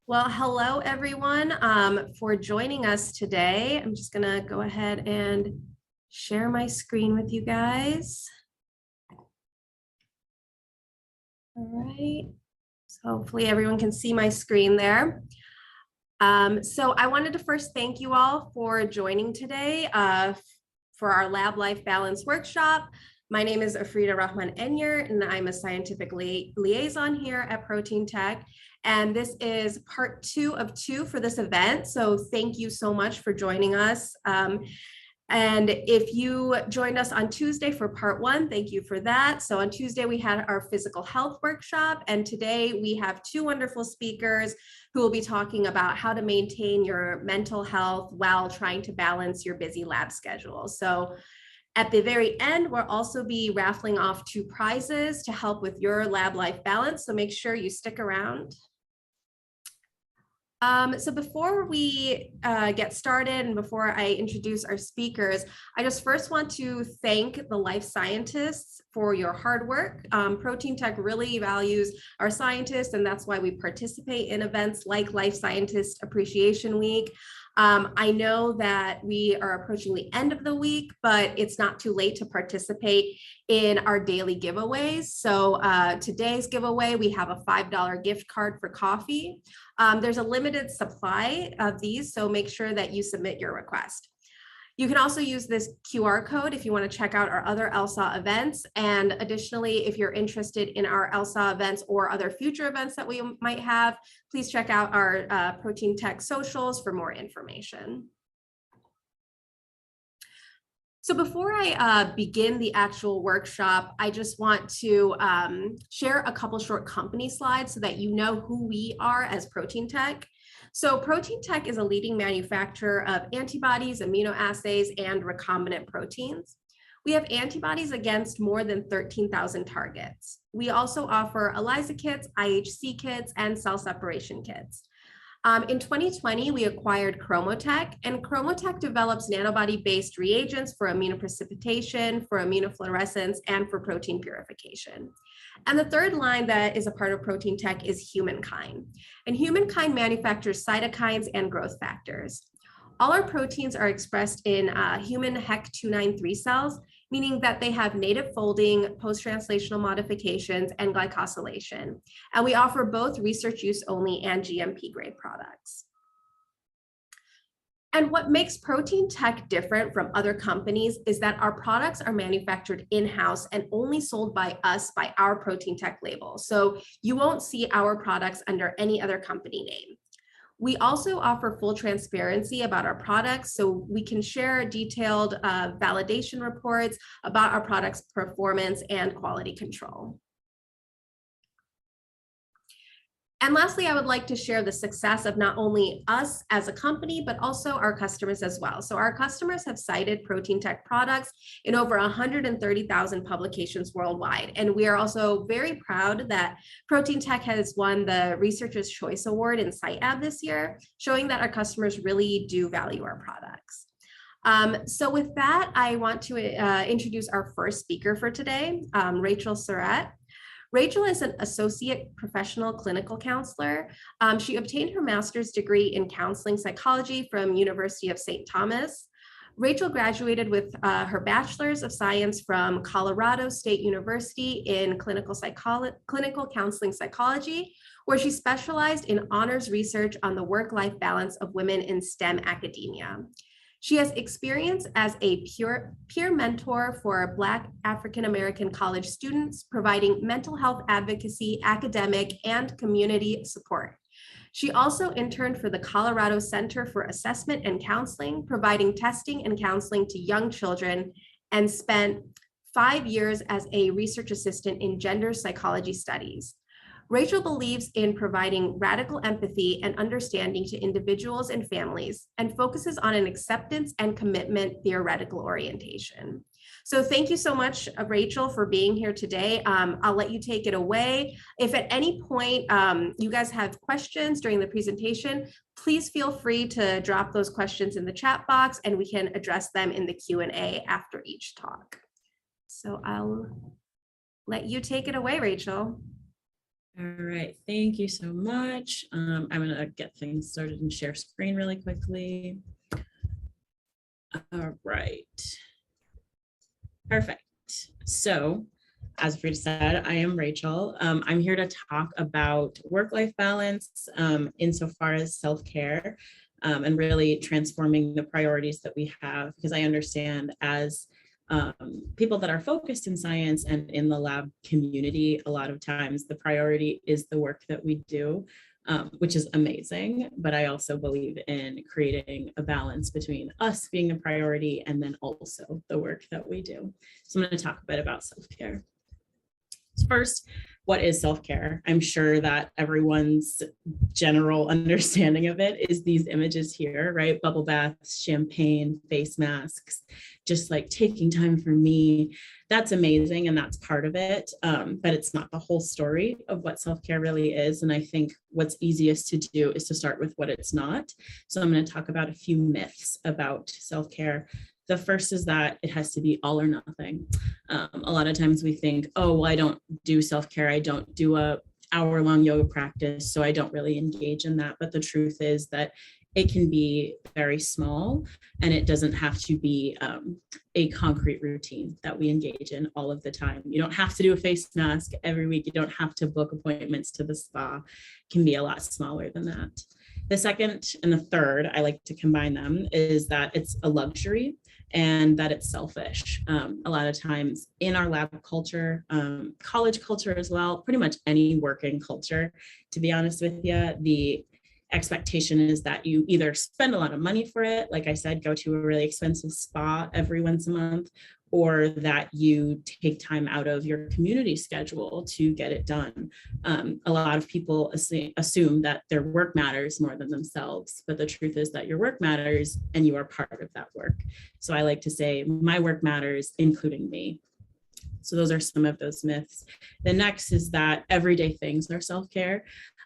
Well, hello everyone for joining us today. I'm just gonna go ahead and share my screen with you guys. All right, so hopefully everyone can see my screen there. So I wanted to first thank you all for joining today for our Lab Life Balance workshop. My name is Afrida Rahman Enyer, and I'm a scientific liaison here at Protein Tech. And this is part 2 of 2 for this event. So thank you so much for joining us. And if you joined us on Tuesday for part 1, thank you for that. So on Tuesday, we had our physical health workshop, and today we have 2 wonderful speakers who will be talking about how to maintain your mental health while trying to balance your busy lab schedule. So at the very end, we'll also be raffling off 2 prizes to help with your lab life balance. So make sure you stick around. So before we get started and before I introduce our speakers, I just first want to thank the life scientists for your hard work. Protein Tech really values our scientists, and that's why we participate in events like Life Scientist Appreciation Week. I know that we are approaching the end of the week, but it's not too late to participate in our daily giveaways. So today's giveaway, we have a $5 gift card for coffee. There's a limited supply of these, so make sure that you submit your request. You can also use this QR code if you want to check out our other LSA events. And additionally, if you're interested in our LSA events or other future events that we might have, please check out our Protein Tech socials for more information. So before I begin the actual workshop, I just want to share a couple short company slides so that you know who we are as Protein Tech. So Protein Tech is a leading manufacturer of antibodies, immunoassays, and recombinant proteins. We have antibodies against more than 13,000 targets. We also offer ELISA kits, IHC kits, and cell separation kits. In 2020, we acquired Chromotech, and Chromotech develops nanobody-based reagents for immunoprecipitation, for immunofluorescence, and for protein purification. And the third line that is a part of Protein Tech is Humankind. And Humankind manufactures cytokines and growth factors. All our proteins are expressed in human HEC293 cells, meaning that they have native folding, post-translational modifications, and glycosylation. And we offer both research use only and GMP grade products. And what makes Protein Tech different from other companies is that our products are manufactured in-house and only sold by us by our Protein Tech label. So you won't see our products under any other company name. We also offer full transparency about our products, so we can share detailed validation reports about our products' performance and quality control. And lastly, I would like to share the success of not only us as a company, but also our customers as well. So our customers have cited Protein Tech products in over 130,000 publications worldwide. And we are also very proud that Protein Tech has won the Researcher's Choice Award in CiteAb this year, showing that our customers really do value our products. So with that, I want to introduce our first speaker for today, Rachel Surratt. Rachel is an associate professional clinical counselor. She obtained her master's degree in counseling psychology from University of St. Thomas. Rachel graduated with her bachelor's of science from Colorado State University in clinical counseling psychology, where she specialized in honors research on the work-life balance of women in STEM academia. She has experience as a peer mentor for Black African-American college students, providing mental health advocacy, academic, and community support. She also interned for the Colorado Center for Assessment and Counseling, providing testing and counseling to young children, and spent 5 years as a research assistant in gender psychology studies. Rachel believes in providing radical empathy and understanding to individuals and families, and focuses on an acceptance and commitment theoretical orientation. So thank you so much, Rachel, for being here today. I'll let you take it away. If at any point you guys have questions during the presentation, please feel free to drop those questions in the chat box and we can address them in the Q&A after each talk. So I'll let you take it away, Rachel. All right, thank you so much. I'm gonna get things started and share screen really quickly. All right. Perfect. So, as Frida said, I am Rachel. I'm here to talk about work-life balance insofar as self-care and really transforming the priorities that we have, because I understand as people that are focused in science and in the lab community, a lot of times the priority is the work that we do, which is amazing. But I also believe in creating a balance between us being the priority and then also the work that we do. So I'm going to talk a bit about self-care. First, what is self-care? I'm sure that everyone's general understanding of it is these images here, right? Bubble baths, champagne, face masks, just like taking time for me. That's amazing and that's part of it, but it's not the whole story of what self-care really is. And I think what's easiest to do is to start with what it's not. So I'm going to talk about a few myths about self-care. The first is that it has to be all or nothing. A lot of times we think, oh, well, I don't do self-care. I don't do a hour-long yoga practice, so I don't really engage in that. But the truth is that it can be very small and it doesn't have to be a concrete routine that we engage in all of the time. You don't have to do a face mask every week. You don't have to book appointments to the spa. It can be a lot smaller than that. The second and the third, I like to combine them, is that it's a luxury and that it's selfish. A lot of times in our lab culture, college culture as well, pretty much any working culture, to be honest with you, the expectation is that you either spend a lot of money for it, like I said, go to a really expensive spa every once a month, or that you take time out of your community schedule to get it done. A lot of people assume that their work matters more than themselves, but the truth is that your work matters and you are part of that work. So I like to say my work matters, including me. So those are some of those myths. The next is that everyday things are self-care.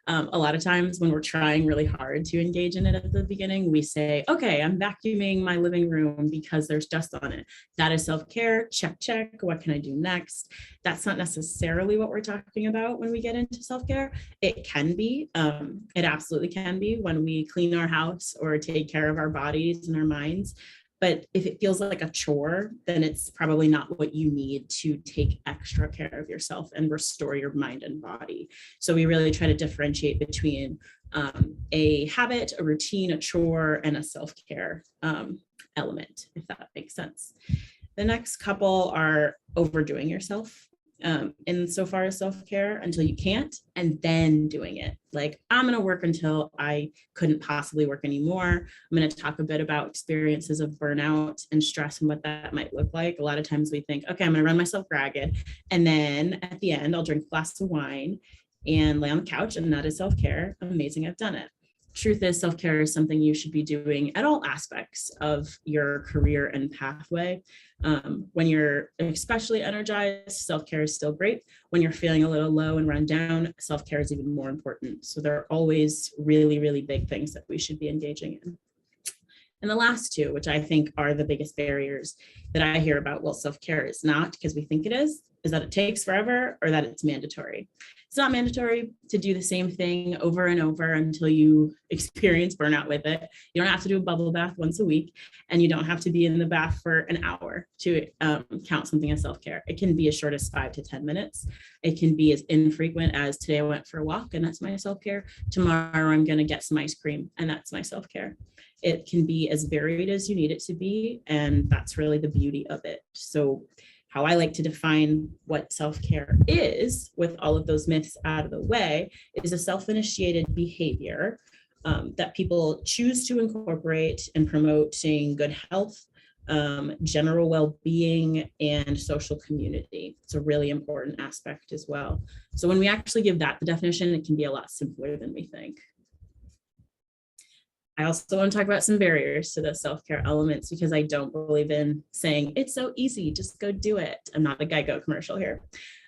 A lot of times when we're trying really hard to engage in it at the beginning, we say, okay, I'm vacuuming my living room because there's dust on it. That is self-care, check, check. What can I do next? That's not necessarily what we're talking about when we get into self-care. It can be, it absolutely can be when we clean our house or take care of our bodies and our minds. But if it feels like a chore, then it's probably not what you need to take extra care of yourself and restore your mind and body. So we really try to differentiate between a habit, a routine, a chore, and a self-care element, if that makes sense. The next couple are overdoing yourself insofar as self-care until you can't, and then doing it. Like, I'm going to work until I couldn't possibly work anymore. I'm going to talk a bit about experiences of burnout and stress and what that might look like. A lot of times we think, okay, I'm going to run myself ragged. And then at the end, I'll drink a glass of wine and lay on the couch, and that is self-care. Amazing, I've done it. Truth is, self-care is something you should be doing at all aspects of your career and pathway. When you're especially energized, self-care is still great. When you're feeling a little low and run down, self-care is even more important. So there are always really, really big things that we should be engaging in. And the last two, which I think are the biggest barriers that I hear about, well, self-care is not because we think it is that it takes forever or that it's mandatory. It's not mandatory to do the same thing over and over until you experience burnout with it. You don't have to do a bubble bath once a week, and you don't have to be in the bath for an hour to count something as self-care. It can be as short as 5 to 10 minutes. It can be as infrequent as today I went for a walk and that's my self-care. Tomorrow I'm going to get some ice cream and that's my self-care. It can be as varied as you need it to be, and that's really the beauty of it. So how I like to define what self-care is, with all of those myths out of the way, is a self-initiated behavior that people choose to incorporate in promoting good health, general well-being, and social community. It's a really important aspect as well. So when we actually give that the definition, it can be a lot simpler than we think. I also want to talk about some barriers to the self-care elements, because I don't believe in saying it's so easy, just go do it. I'm not a Geico commercial here.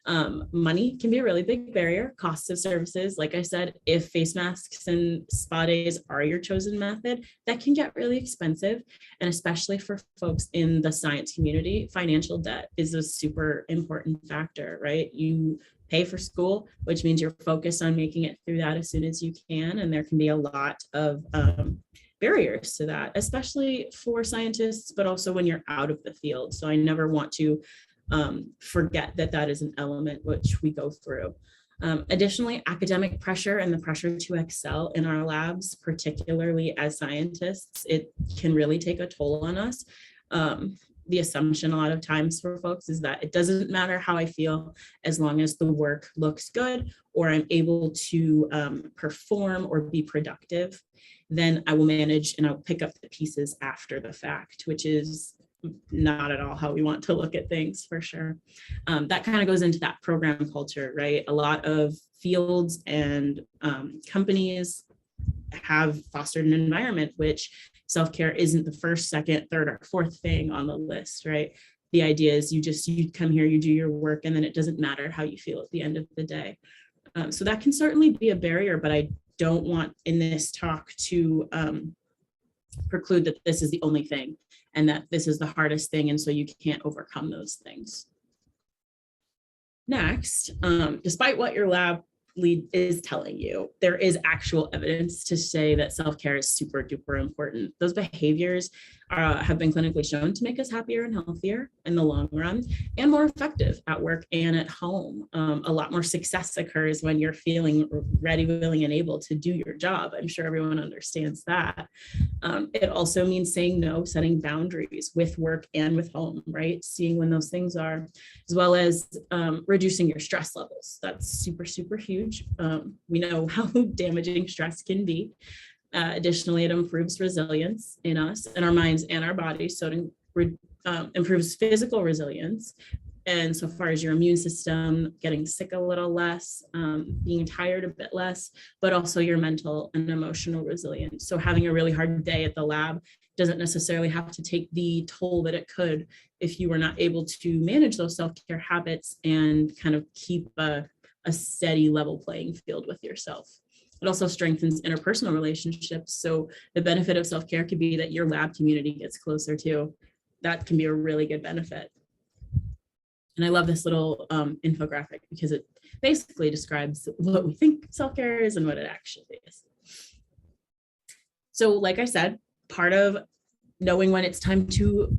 Money can be a really big barrier. Costs of services, like I said, if face masks and spa days are your chosen method, that can get really expensive. And especially for folks in the science community, financial debt is a super important factor, right? You pay for school, which means you're focused on making it through that as soon as you can. And there can be a lot of barriers to that, especially for scientists, but also when you're out of the field. So I never want to forget that that is an element which we go through. Additionally, academic pressure and the pressure to excel in our labs, particularly as scientists, it can really take a toll on us. The assumption a lot of times for folks is that it doesn't matter how I feel as long as the work looks good or I'm able to perform or be productive, then I will manage and I'll pick up the pieces after the fact, which is not at all how we want to look at things for sure. That kind of goes into that program culture, right? A lot of fields and companies have fostered an environment which self-care isn't the first, second, third, or fourth thing on the list, right? The idea is you come here, you do your work, and then it doesn't matter how you feel at the end of the day. So that can certainly be a barrier, but I don't want in this talk to preclude that this is the only thing and that this is the hardest thing, and so you can't overcome those things. Next, despite what your lab lead is telling you, there is actual evidence to say that self-care is super duper important. Those behaviors have been clinically shown to make us happier and healthier in the long run and more effective at work and at home. A lot more success occurs when you're feeling ready, willing, and able to do your job. I'm sure everyone understands that. It also means saying no, setting boundaries with work and with home, right? Seeing when those things are, as well as reducing your stress levels. That's super, super huge. We know how damaging stress can be. Additionally, it improves resilience in us, in our minds and our bodies. So it improves physical resilience. And so far as your immune system, getting sick a little less, being tired a bit less, but also your mental and emotional resilience. So having a really hard day at the lab doesn't necessarily have to take the toll that it could if you were not able to manage those self-care habits and kind of keep a steady level playing field with yourself. It also strengthens interpersonal relationships. So the benefit of self-care could be that your lab community gets closer too. That can be a really good benefit. And I love this little infographic because it basically describes what we think self-care is and what it actually is. So like I said, part of knowing when it's time to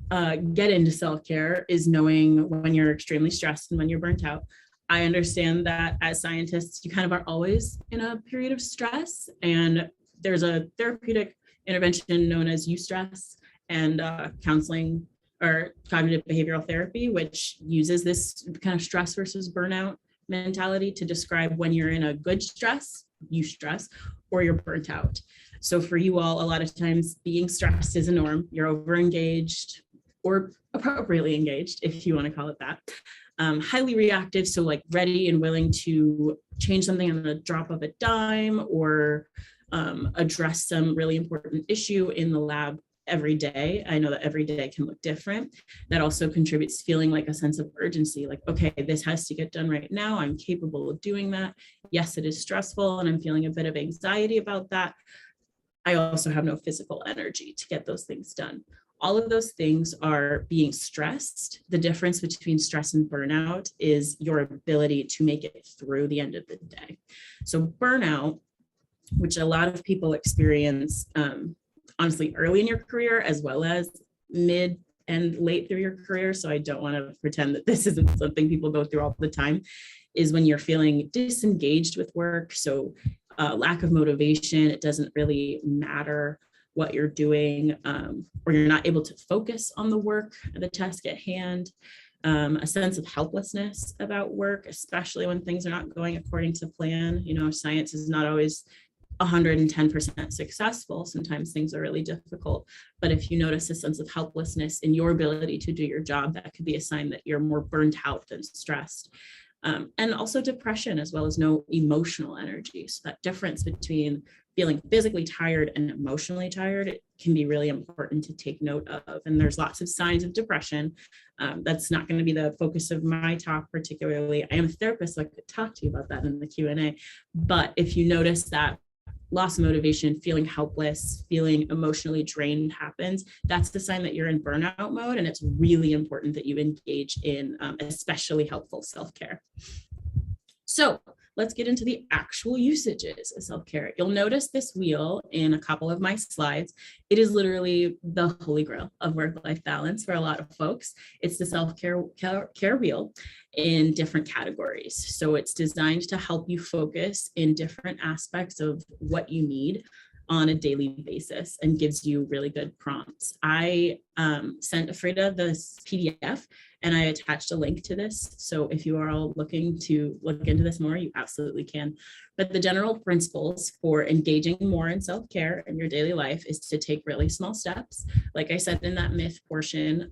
get into self-care is knowing when you're extremely stressed and when you're burnt out. I understand that as scientists, you kind of are always in a period of stress, and there's a therapeutic intervention known as eustress and counseling or cognitive behavioral therapy, which uses this kind of stress versus burnout mentality to describe when you're in a good stress, eustress, or you're burnt out. So for you all, a lot of times being stressed is a norm. You're overengaged or appropriately engaged, if you want to call it that. Highly reactive, so like ready and willing to change something on the drop of a dime or address some really important issue in the lab every day. I know that every day can look different. That also contributes to feeling like a sense of urgency, like, okay, this has to get done right now. I'm capable of doing that. Yes, it is stressful and I'm feeling a bit of anxiety about that. I also have no physical energy to get those things done. All of those things are being stressed. The difference between stress and burnout is your ability to make it through the end of the day. So burnout, which a lot of people experience, honestly, early in your career, as well as mid and late through your career. So I don't want to pretend that this isn't something people go through all the time, is when you're feeling disengaged with work. So lack of motivation, it doesn't really matter what you're doing, or you're not able to focus on the work, the task at hand, a sense of helplessness about work, especially when things are not going according to plan. You know, science is not always 110% successful. Sometimes things are really difficult, but if you notice a sense of helplessness in your ability to do your job, that could be a sign that you're more burnt out than stressed. And also depression, as well as no emotional energy. So that difference between feeling physically tired and emotionally tired, it can be really important to take note of. And there's lots of signs of depression. That's not going to be the focus of my talk particularly. I am a therapist, so I could talk to you about that in the Q&A. But if you notice that loss of motivation, feeling helpless, feeling emotionally drained happens, that's the sign that you're in burnout mode. And it's really important that you engage in especially helpful self-care. So let's get into the actual usages of self-care. You'll notice this wheel in a couple of my slides. It is literally the holy grail of work-life balance for a lot of folks. It's the self-care wheel in different categories. So it's designed to help you focus in different aspects of what you need on a daily basis and gives you really good prompts. I sent Afrida this PDF and I attached a link to this. So if you are all looking to look into this more, you absolutely can. But the general principles for engaging more in self-care in your daily life is to take really small steps. Like I said in that myth portion,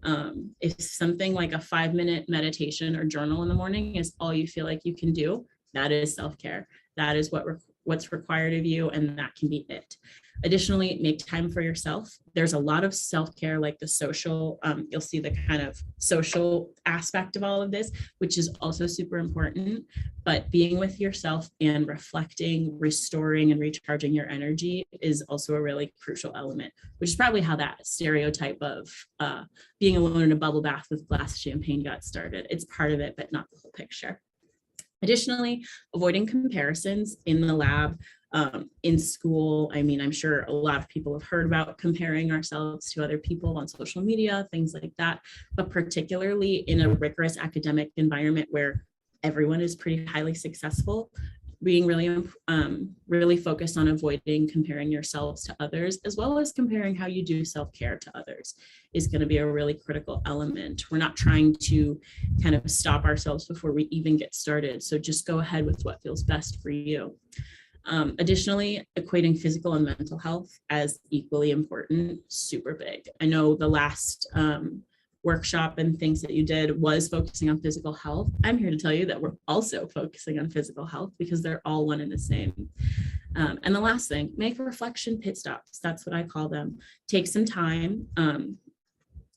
if something like a 5-minute meditation or journal in the morning is all you feel like you can do, that is self-care. That is what's required of you, and that can be it. Additionally, make time for yourself. There's a lot of self-care, like the social, you'll see the kind of social aspect of all of this, which is also super important, but being with yourself and reflecting, restoring, and recharging your energy is also a really crucial element, which is probably how that stereotype of being alone in a bubble bath with a glass of champagne got started. It's part of it, but not the whole picture. Additionally, avoiding comparisons in the lab, in school. I mean, I'm sure a lot of people have heard about comparing ourselves to other people on social media, things like that, but particularly in a rigorous academic environment where everyone is pretty highly successful, being really focused on avoiding comparing yourselves to others, as well as comparing how you do self-care to others, is going to be a really critical element. We're not trying to kind of stop ourselves before we even get started. So just go ahead with what feels best for you. Additionally, equating physical and mental health as equally important, super big. I know the last workshop and things that you did was focusing on physical health. I'm here to tell you that we're also focusing on physical health because they're all one and the same. And the last thing, make reflection pit stops. That's what I call them. Take some time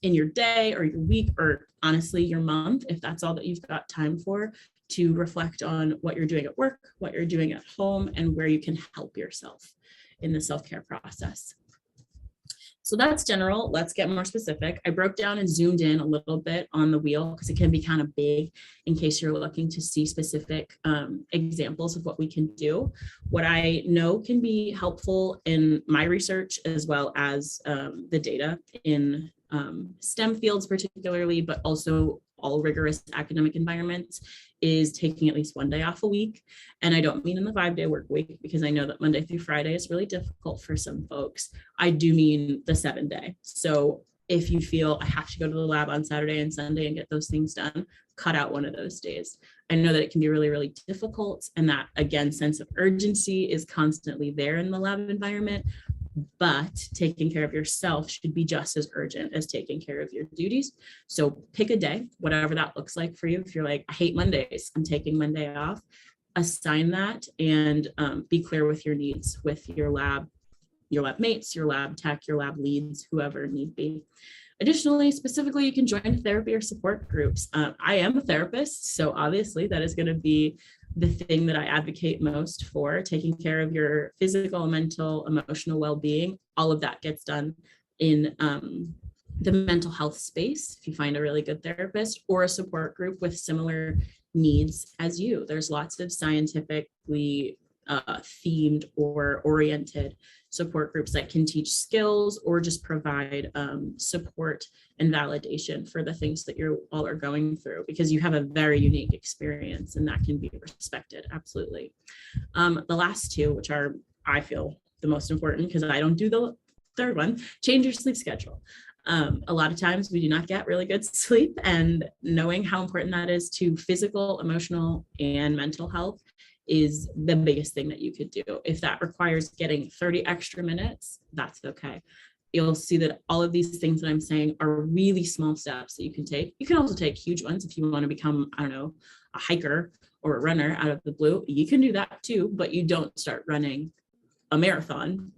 in your day or your week, or honestly your month, if that's all that you've got time for, to reflect on what you're doing at work, what you're doing at home, and where you can help yourself in the self-care process. So that's general. Let's get more specific. I broke down and zoomed in a little bit on the wheel because it can be kind of big in case you're looking to see specific examples of what we can do. What I know can be helpful in my research, as well as the data in STEM fields particularly, but also all rigorous academic environments, is taking at least one day off a week. And I don't mean in the 5-day work week, because I know that Monday through Friday is really difficult for some folks. I do mean the 7-day. So if you feel I have to go to the lab on Saturday and Sunday and get those things done, cut out one of those days. I know that it can be really, really difficult. And that, again, sense of urgency is constantly there in the lab environment. But taking care of yourself should be just as urgent as taking care of your duties. So pick a day, whatever that looks like for you. If you're like, I hate Mondays, I'm taking Monday off, assign that, and be clear with your needs with your lab mates, your lab tech, your lab leads, whoever need be. Additionally, specifically, you can join therapy or support groups. I am a therapist, so obviously that is going to be the thing that I advocate most for, taking care of your physical, mental, emotional well-being. All of that gets done in the mental health space. If you find a really good therapist or a support group with similar needs as you, there's lots of scientifically themed or oriented support groups that can teach skills or just provide support and validation for the things that you all are going through, because you have a very unique experience and that can be respected. Absolutely. The last two, which are, I feel, the most important, because I don't do the third one, change your sleep schedule. A lot of times we do not get really good sleep, and knowing how important that is to physical, emotional, and mental health is the biggest thing that you could do. If that requires getting 30 extra minutes, that's okay. You'll see that all of these things that I'm saying are really small steps that you can take. You can also take huge ones if you want to become, I don't know, a hiker or a runner out of the blue. You can do that too, but you don't start running a marathon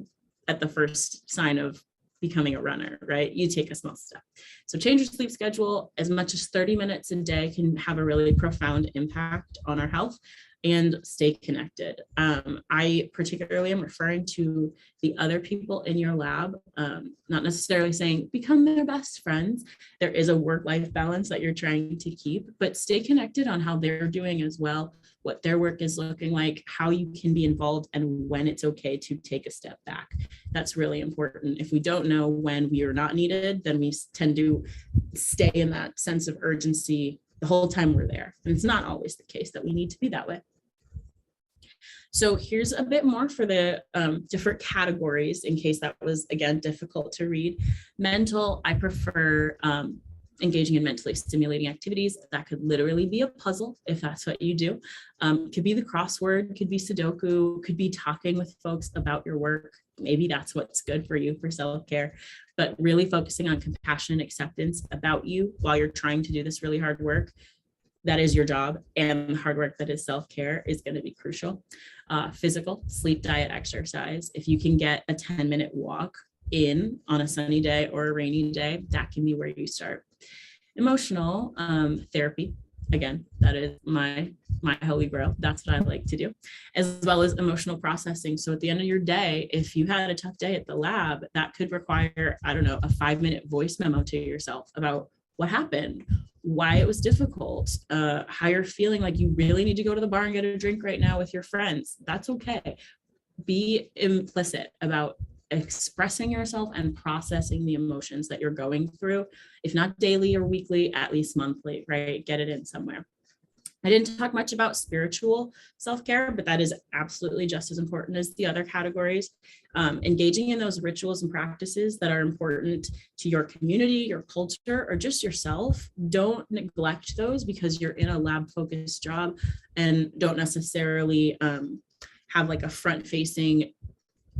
at the first sign of becoming a runner, right? You take a small step. So change your sleep schedule. As much as 30 minutes a day can have a really profound impact on our health, and stay connected. I particularly am referring to the other people in your lab, not necessarily saying become their best friends. There is a work-life balance that you're trying to keep, but stay connected on how they're doing as well, what their work is looking like, how you can be involved, and when it's okay to take a step back. That's really important. If we don't know when we are not needed, then we tend to stay in that sense of urgency the whole time we're there. And it's not always the case that we need to be that way. So here's a bit more for the different categories in case that was, again, difficult to read. Mental, I prefer engaging in mentally stimulating activities. That could literally be a puzzle if that's what you do. Could be the crossword, could be Sudoku, could be talking with folks about your work. Maybe that's what's good for you for self-care, but really focusing on compassion and acceptance about you while you're trying to do this really hard work. That is your job, and the hard work that is self-care is going to be crucial. Physical, sleep, diet, exercise. If you can get a 10-minute walk in on a sunny day or a rainy day, that can be where you start. Emotional, therapy. Again, that is my holy grail. That's what I like to do, as well as emotional processing. So at the end of your day, if you had a tough day at the lab, that could require, I don't know, a 5-minute voice memo to yourself about what happened, why it was difficult, how you're feeling like you really need to go to the bar and get a drink right now with your friends. That's okay. Be implicit about expressing yourself and processing the emotions that you're going through, if not daily or weekly, at least monthly, right? Get it in somewhere. I didn't talk much about spiritual self-care, but that is absolutely just as important as the other categories. Engaging in those rituals and practices that are important to your community, your culture, or just yourself. Don't neglect those because you're in a lab-focused job and don't necessarily have like a front-facing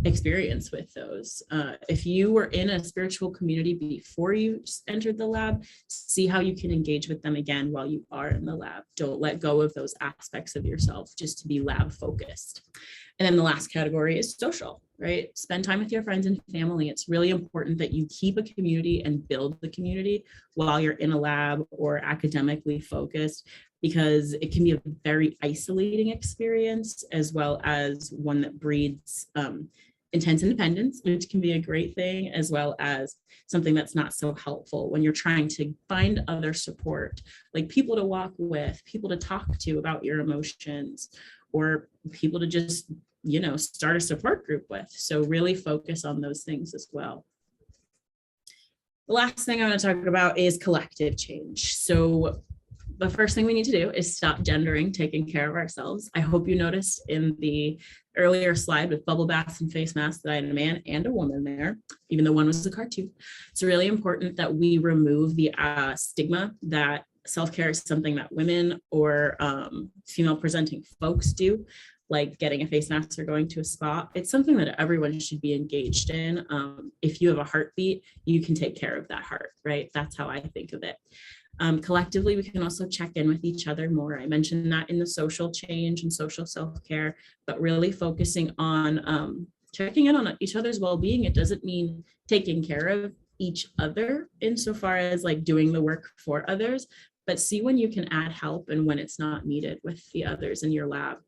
experience with those. If you were in a spiritual community before you entered the lab, see how you can engage with them again while you are in the lab. Don't let go of those aspects of yourself just to be lab focused. And then the last category is social, right? Spend time with your friends and family. It's really important that you keep a community and build the community while you're in a lab or academically focused, because it can be a very isolating experience, as well as one that breeds intense independence, which can be a great thing, as well as something that's not so helpful when you're trying to find other support, like people to walk with, people to talk to about your emotions, or people to just, start a support group with. So really focus on those things as well. The last thing I want to talk about is collective change. So the first thing we need to do is stop gendering taking care of ourselves. I hope you noticed in the earlier slide with bubble baths and face masks that I had a man and a woman there, even though one was a cartoon. It's really important that we remove the stigma that self-care is something that women or female presenting folks do, like getting a face mask or going to a spa. It's something that everyone should be engaged in. If you have a heartbeat, you can take care of that heart, right? That's how I think of it. Collectively, we can also check in with each other more. I mentioned that in the social change and social self-care, but really focusing on checking in on each other's well-being. It doesn't mean taking care of each other insofar as like doing the work for others, but see when you can add help and when it's not needed with the others in your lab.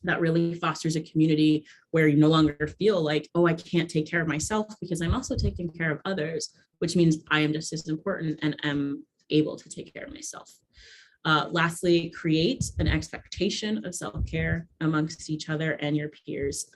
That really fosters a community where you no longer feel like, oh, I can't take care of myself because I'm also taking care of others, which means I am just as important and am able to take care of myself. Lastly, create an expectation of self-care amongst each other and your peers.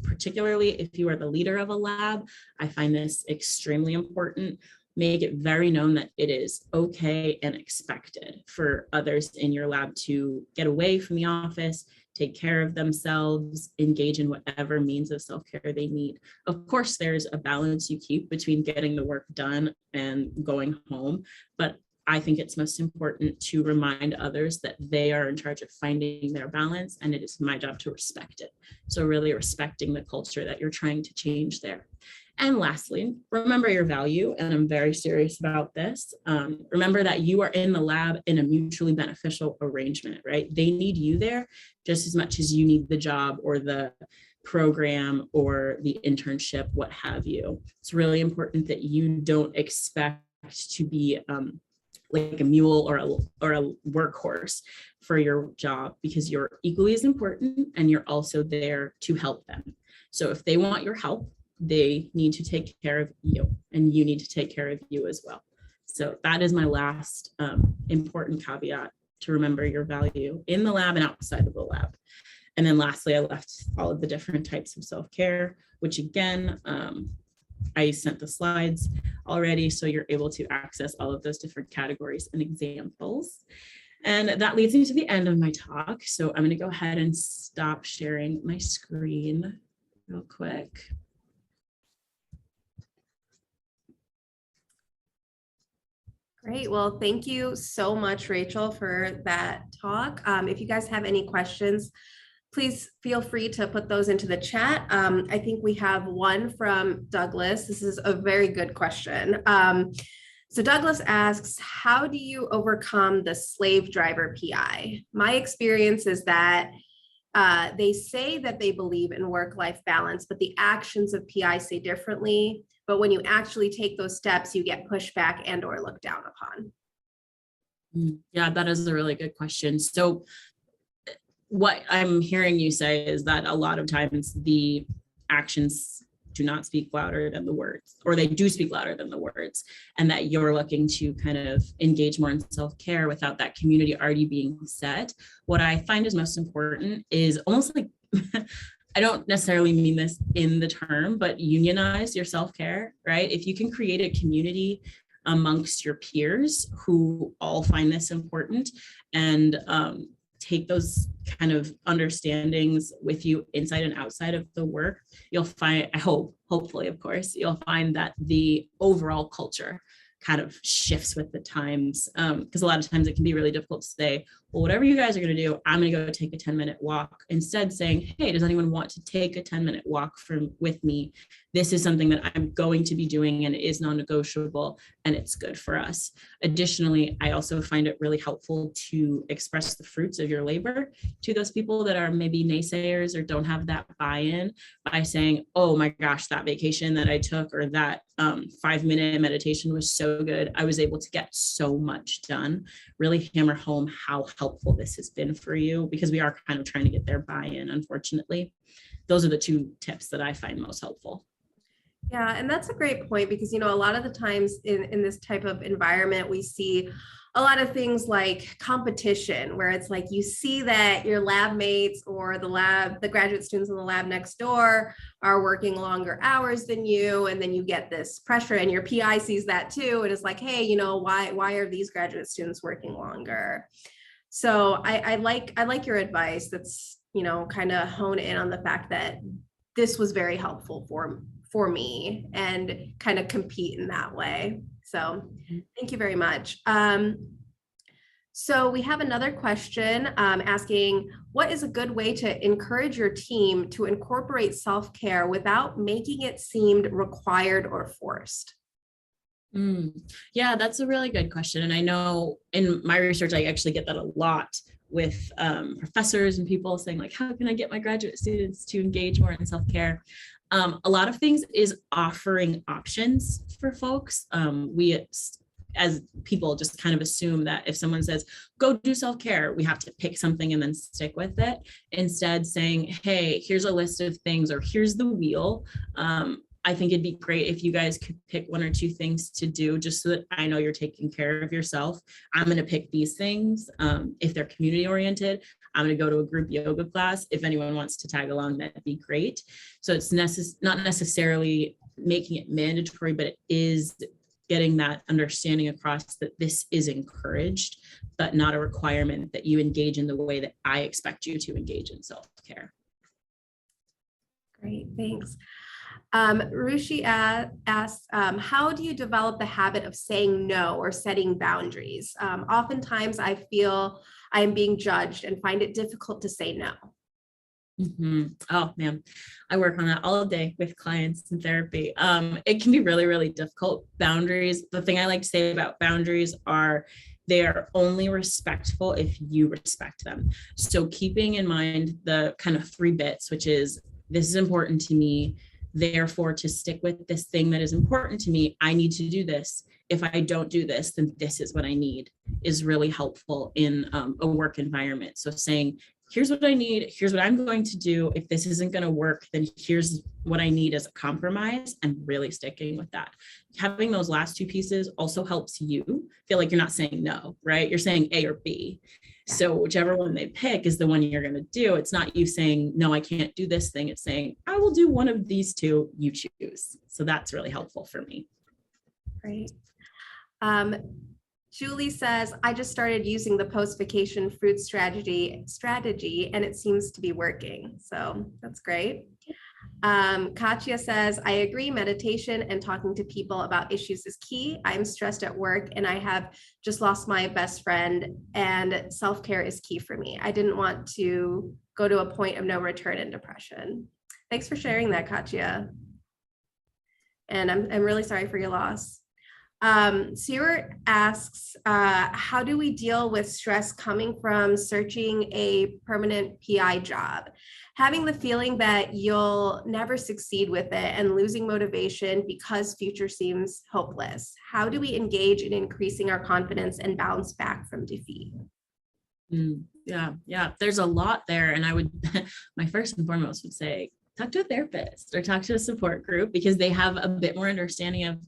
Particularly if you are the leader of a lab, I find this extremely important. Make it very known that it is okay and expected for others in your lab to get away from the office, take care of themselves, engage in whatever means of self-care they need. Of course, there's a balance you keep between getting the work done and going home, but I think it's most important to remind others that they are in charge of finding their balance, and it is my job to respect it. So really respecting the culture that you're trying to change there. And lastly, remember your value, and I'm very serious about this. Remember that you are in the lab in a mutually beneficial arrangement, right? They need you there just as much as you need the job or the program or the internship, what have you. It's really important that you don't expect to be like a mule or a workhorse for your job, because you're equally as important and you're also there to help them. So if they want your help, they need to take care of you, and you need to take care of you as well. So that is my last important caveat, to remember your value in the lab and outside of the lab. And then lastly, I left all of the different types of self-care, which again, I sent the slides already, so you're able to access all of those different categories and examples. And that leads me to the end of my talk. So I'm going to go ahead and stop sharing my screen real quick. Great. Well, thank you so much, Rachel, for that talk. If you guys have any questions, please feel free to put those into the chat. I think we have one from Douglas. This is a very good question. So Douglas asks, how do you overcome the slave driver PI? My experience is that they say that they believe in work-life balance, but the actions of PI say differently. But when you actually take those steps, you get pushback and or looked down upon. Yeah, that is a really good question. So what I'm hearing you say is that a lot of times the actions do not speak louder than the words, or they do speak louder than the words, and that you're looking to kind of engage more in self-care without that community already being set. What I find is most important is almost like, I don't necessarily mean this in the term, but unionize your self-care, right? If you can create a community amongst your peers who all find this important, and take those kind of understandings with you inside and outside of the work, you'll find, I hope, hopefully, of course, you'll find that the overall culture kind of shifts with the times. Because a lot of times it can be really difficult to say, well, whatever you guys are going to do, I'm going to go take a 10-minute walk. Instead saying, hey, does anyone want to take a 10-minute walk with me? This is something that I'm going to be doing, and it is non-negotiable, and it's good for us. Additionally, I also find it really helpful to express the fruits of your labor to those people that are maybe naysayers or don't have that buy-in, by saying, oh my gosh, that vacation that I took, or that 5-minute meditation was so good. I was able to get so much done. Really hammer home how helpful this has been for you, because we are kind of trying to get their buy-in, unfortunately. Those are the 2 tips that I find most helpful. Yeah, and that's a great point, because, you know, a lot of the times in this type of environment, we see a lot of things like competition, where it's like you see that your lab mates or the graduate students in the lab next door are working longer hours than you, and then you get this pressure, and your PI sees that too, and it's like, hey, you know, why are these graduate students working longer? So I like your advice. That's, you know, kind of hone in on the fact that this was very helpful for me, and kind of compete in that way. So thank you very much. So we have another question asking, what is a good way to encourage your team to incorporate self-care without making it seem required or forced? Yeah, that's a really good question. And I know in my research, I actually get that a lot with professors and people saying, like, how can I get my graduate students to engage more in self-care? A lot of things is offering options for folks. We as people just kind of assume that if someone says, go do self-care, we have to pick something and then stick with it. Instead saying, hey, here's a list of things, or here's the wheel. I think it'd be great if you guys could pick 1 or 2 things to do, just so that I know you're taking care of yourself. I'm going to pick these things. If they're community oriented, I'm going to go to a group yoga class. If anyone wants to tag along, that'd be great. So it's not necessarily making it mandatory, but it is getting that understanding across that this is encouraged, but not a requirement that you engage in the way that I expect you to engage in self-care. Great, thanks. Rushi asks, how do you develop the habit of saying no or setting boundaries? Oftentimes I feel I am being judged and find it difficult to say no. Oh man, I work on that all day with clients in therapy. It can be really, really difficult. Boundaries, the thing I like to say about boundaries are they are only respectful if you respect them. So keeping in mind the kind of 3 bits, which is this is important to me. Therefore, to stick with this thing that is important to me, I need to do this. If I don't do this, then this is what I need, is really helpful in a work environment. So saying, here's what I need, here's what I'm going to do. If this isn't going to work, then here's what I need as a compromise, and really sticking with that. Having those last two pieces also helps you feel like you're not saying no, right? You're saying A or B. Yeah. So whichever one they pick is the one you're going to do. It's not you saying, no, I can't do this thing. It's saying, I will do one of these two, you choose. So that's really helpful for me. Great. Julie says, I just started using the post-vacation fruit strategy, and it seems to be working. So that's great. Katya says, I agree, meditation and talking to people about issues is key. I'm stressed at work and I have just lost my best friend, and self-care is key for me. I didn't want to go to a point of no return in depression. Thanks for sharing that, Katya. And I'm really sorry for your loss. Sierra asks, how do we deal with stress coming from searching a permanent PI job? Having the feeling that you'll never succeed with it and losing motivation because future seems hopeless. How do we engage in increasing our confidence and bounce back from defeat? Yeah, there's a lot there. And I would, my first and foremost would say, talk to a therapist or talk to a support group, because they have a bit more understanding of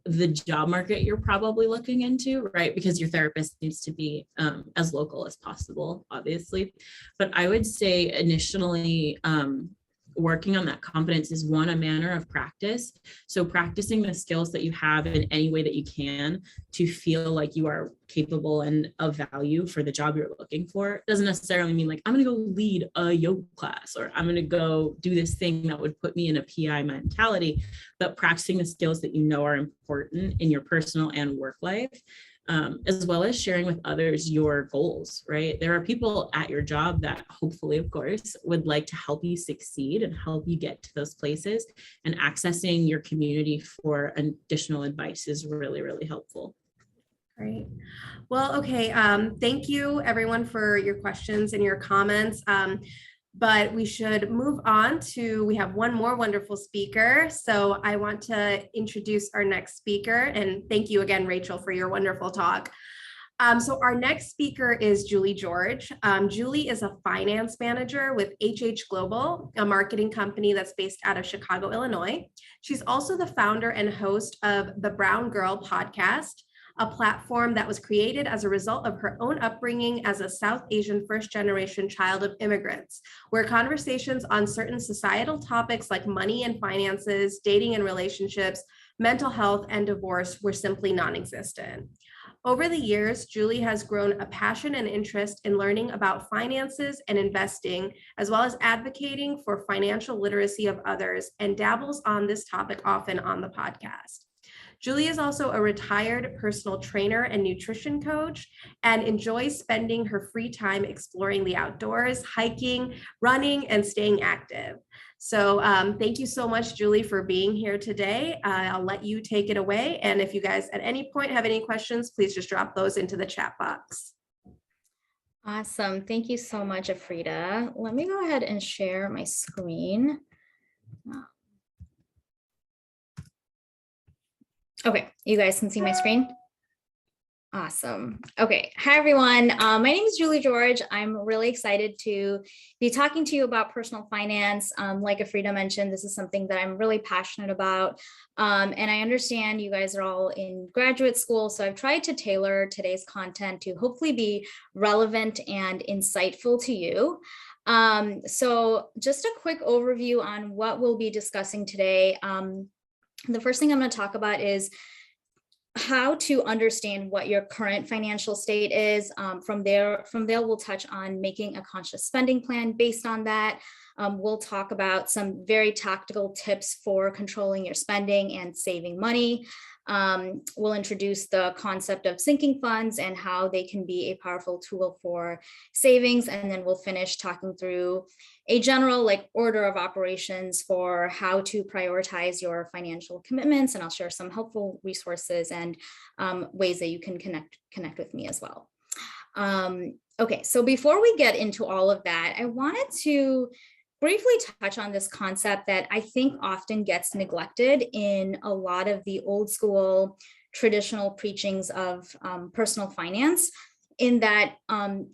the job market you're probably looking into, right? Because your therapist needs to be as local as possible, obviously. But I would say initially, working on that confidence is a manner of practice. So practicing the skills that you have in any way that you can to feel like you are capable and of value for the job you're looking for. It doesn't necessarily mean like, I'm going to go lead a yoga class, or I'm going to go do this thing that would put me in a PI mentality, but practicing the skills that you know are important in your personal and work life. As well as sharing with others your goals, right? There are people at your job that hopefully, of course, would like to help you succeed and help you get to those places, and accessing your community for additional advice is really, really helpful. Great. Well, okay. Thank you everyone for your questions and your comments. But we should move on to, we have one more wonderful speaker. So I want to introduce our next speaker, and thank you again, Rachel, for your wonderful talk. So our next speaker is Julie George. Julie is a finance manager with HH Global, a marketing company that's based out of Chicago, Illinois. She's also the founder and host of the Brown Girl podcast, a platform that was created as a result of her own upbringing as a South Asian first-generation child of immigrants, where conversations on certain societal topics like money and finances, dating and relationships, mental health, and divorce were simply non-existent. Over the years, Julie has grown a passion and interest in learning about finances and investing, as well as advocating for financial literacy of others, and dabbles on this topic often on the podcast. Julie is also a retired personal trainer and nutrition coach, and enjoys spending her free time exploring the outdoors, hiking, running, and staying active. So thank you so much, Julie, for being here today. I'll let you take it away. And if you guys at any point have any questions, please just drop those into the chat box. Awesome. Thank you so much, Afrida. Let me go ahead and share my screen. Okay, you guys can see my screen? Awesome. Okay. Hi, everyone. My name is Julie George. I'm really excited to be talking to you about personal finance. Like Afrida mentioned, this is something that I'm really passionate about. And I understand you guys are all in graduate school, so I've tried to tailor today's content to hopefully be relevant and insightful to you. So just a quick overview on what we'll be discussing today. The first thing I'm going to talk about is how to understand what your current financial state is. From there, we'll touch on making a conscious spending plan based on that. We'll talk about some very tactical tips for controlling your spending and saving money. We'll introduce the concept of sinking funds and how they can be a powerful tool for savings. And then we'll finish talking through a general order of operations for how to prioritize your financial commitments. And I'll share some helpful resources and ways that you can connect with me as well. Okay, so before we get into all of that, I wanted to briefly touch on this concept that I think often gets neglected in a lot of the old school traditional preachings of personal finance, in that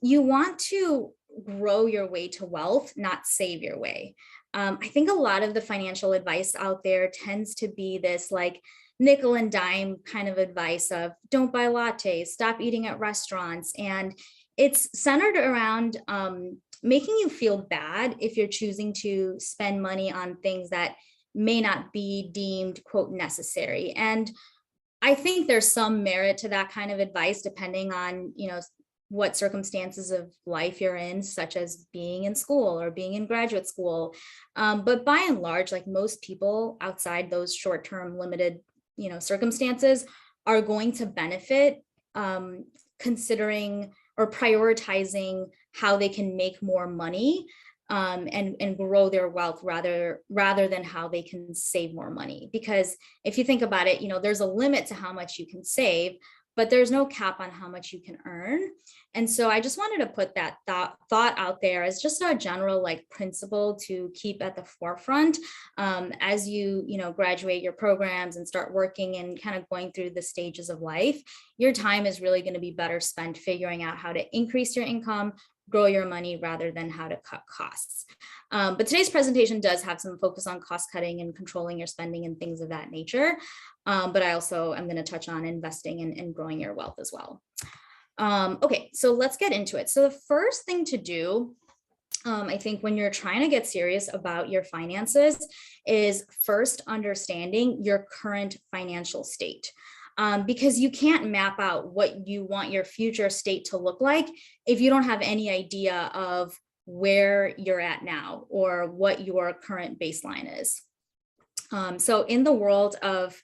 you want to grow your way to wealth, not save your way. I think a lot of the financial advice out there tends to be this like nickel and dime kind of advice of don't buy lattes, stop eating at restaurants. And it's centered around making you feel bad if you're choosing to spend money on things that may not be deemed, quote, necessary. And I think there's some merit to that kind of advice, depending on, what circumstances of life you're in, such as being in school or being in graduate school. But by and large, like most people outside those short-term limited, circumstances are going to benefit considering or prioritizing how they can make more money and grow their wealth rather than how they can save more money. Because if you think about it, there's a limit to how much you can save, but there's no cap on how much you can earn. And so I just wanted to put that thought out there as just a general principle to keep at the forefront as you graduate your programs and start working and kind of going through the stages of life. Your time is really going to be better spent figuring out how to increase your income, grow your money rather than how to cut costs. But today's presentation does have some focus on cost cutting and controlling your spending and things of that nature. But I also am going to touch on investing and growing your wealth as well. Okay, so let's get into it. So the first thing to do, I think when you're trying to get serious about your finances, is first understanding your current financial state. Because you can't map out what you want your future state to look like if you don't have any idea of where you're at now or what your current baseline is. So in the world of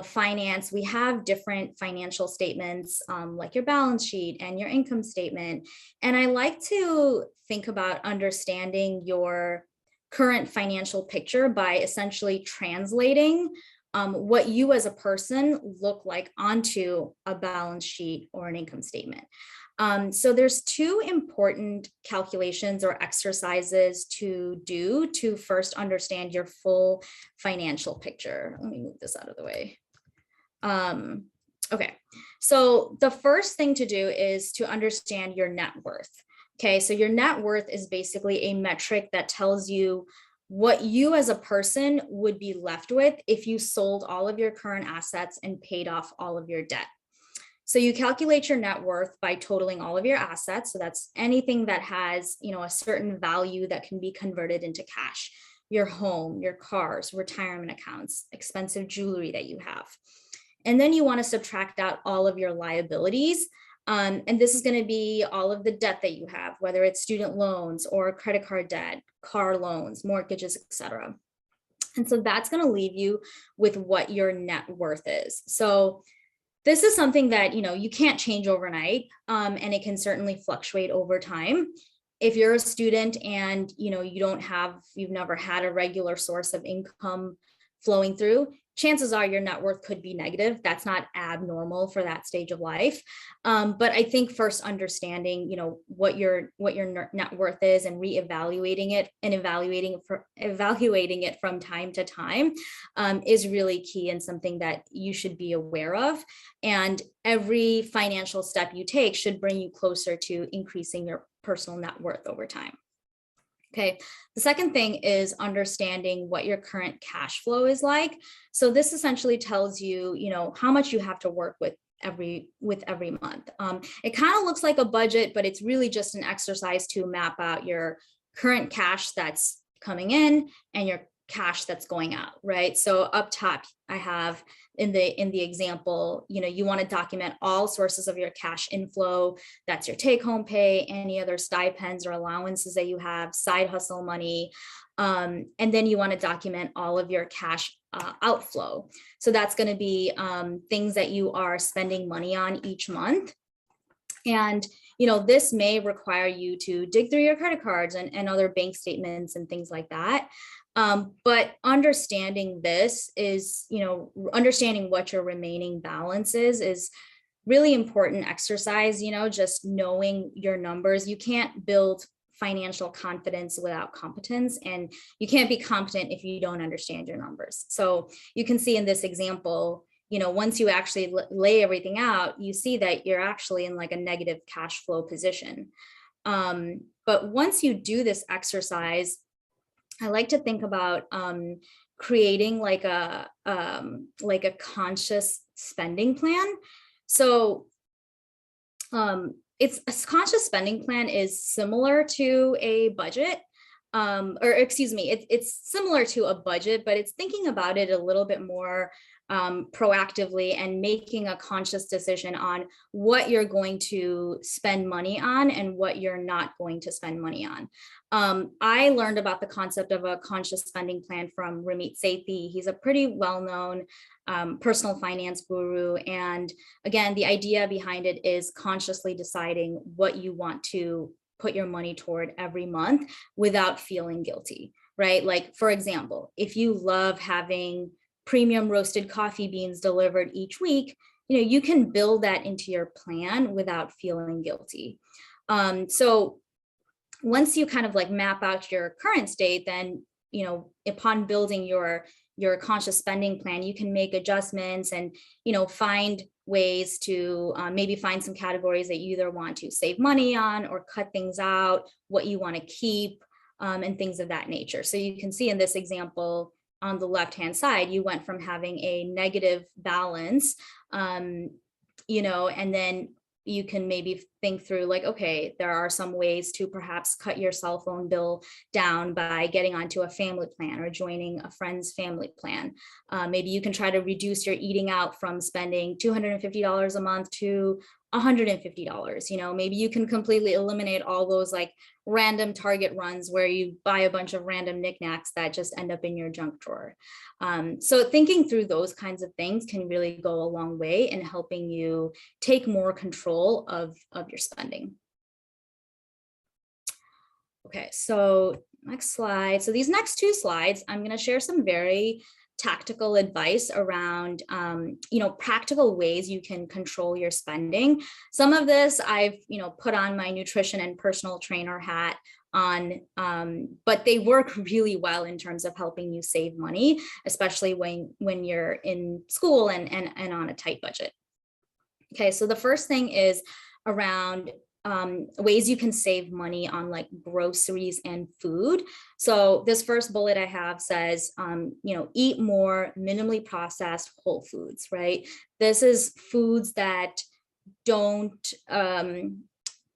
finance, we have different financial statements like your balance sheet and your income statement. And I like to think about understanding your current financial picture by essentially translating what you as a person look like onto a balance sheet or an income statement. So there's two important calculations or exercises to do to first understand your full financial picture. Let me move this out of the way. Okay, so the first thing to do is to understand your net worth. Okay, so your net worth is basically a metric that tells you what you as a person would be left with if you sold all of your current assets and paid off all of your debt. So you calculate your net worth by totaling all of your assets. So that's anything that has, a certain value that can be converted into cash, your home, your cars, retirement accounts, expensive jewelry that you have. And then you want to subtract out all of your liabilities. And this is going to be all of the debt that you have, whether it's student loans or credit card debt, car loans, mortgages, etc. And so that's going to leave you with what your net worth is. So this is something that, you can't change overnight, and it can certainly fluctuate over time. If you're a student and, you've never had a regular source of income flowing through, chances are your net worth could be negative. That's not abnormal for that stage of life. But I think first understanding, what your net worth is and reevaluating it and evaluating it from time to time is really key and something that you should be aware of. And every financial step you take should bring you closer to increasing your personal net worth over time. Okay, the second thing is understanding what your current cash flow is like. So this essentially tells you, how much you have to work with every month. It kind of looks like a budget, but it's really just an exercise to map out your current cash that's coming in and your cash that's going out, right? So up top, I have in the example, you want to document all sources of your cash inflow. That's your take-home pay, any other stipends or allowances that you have, side hustle money. And then you want to document all of your cash outflow. So that's going to be things that you are spending money on each month. And this may require you to dig through your credit cards and other bank statements and things like that. But understanding this is, understanding what your remaining balance is really important exercise, just knowing your numbers. You can't build financial confidence without competence, and you can't be competent if you don't understand your numbers. So you can see in this example, you know, once you actually lay everything out, you see that you're actually in like a negative cash flow position. But once you do this exercise, I like to think about creating like a conscious spending plan. So it's a conscious spending plan is similar to a budget, or excuse me, it's similar to a budget, but it's thinking about it a little bit more proactively and making a conscious decision on what you're going to spend money on and what you're not going to spend money on. I learned about the concept of a conscious spending plan from Ramit Sethi. He's a pretty well-known personal finance guru. And again, the idea behind it is consciously deciding what you want to put your money toward every month without feeling guilty, right? Like, for example, if you love having premium roasted coffee beans delivered each week, you know, you can build that into your plan without feeling guilty. So once you kind of like map out your current state, then, you know, upon building your conscious spending plan, you can make adjustments and, you know, find ways to maybe find some categories that you either want to save money on or cut things out, what you want to keep, and things of that nature. So you can see in this example, on the left-hand side, you went from having a negative balance, you know, and then you can maybe think through like, okay, there are some ways to perhaps cut your cell phone bill down by getting onto a family plan or joining a friend's family plan. Maybe you can try to reduce your eating out from spending $250 a month to $150. You know, maybe you can completely eliminate all those like random Target runs where you buy a bunch of random knickknacks that just end up in your junk drawer. So thinking through those kinds of things can really go a long way in helping you take more control of your spending. Okay, so next slide. So these next two slides, I'm going to share some very tactical advice around, you know, practical ways you can control your spending. Some of this I've, you know, put on my nutrition and personal trainer hat on, but they work really well in terms of helping you save money, especially when you're in school and on a tight budget. Okay, so the first thing is around ways you can save money on like groceries and food. So this first bullet I have says, you know, eat more minimally processed whole foods, right? This is foods that don't,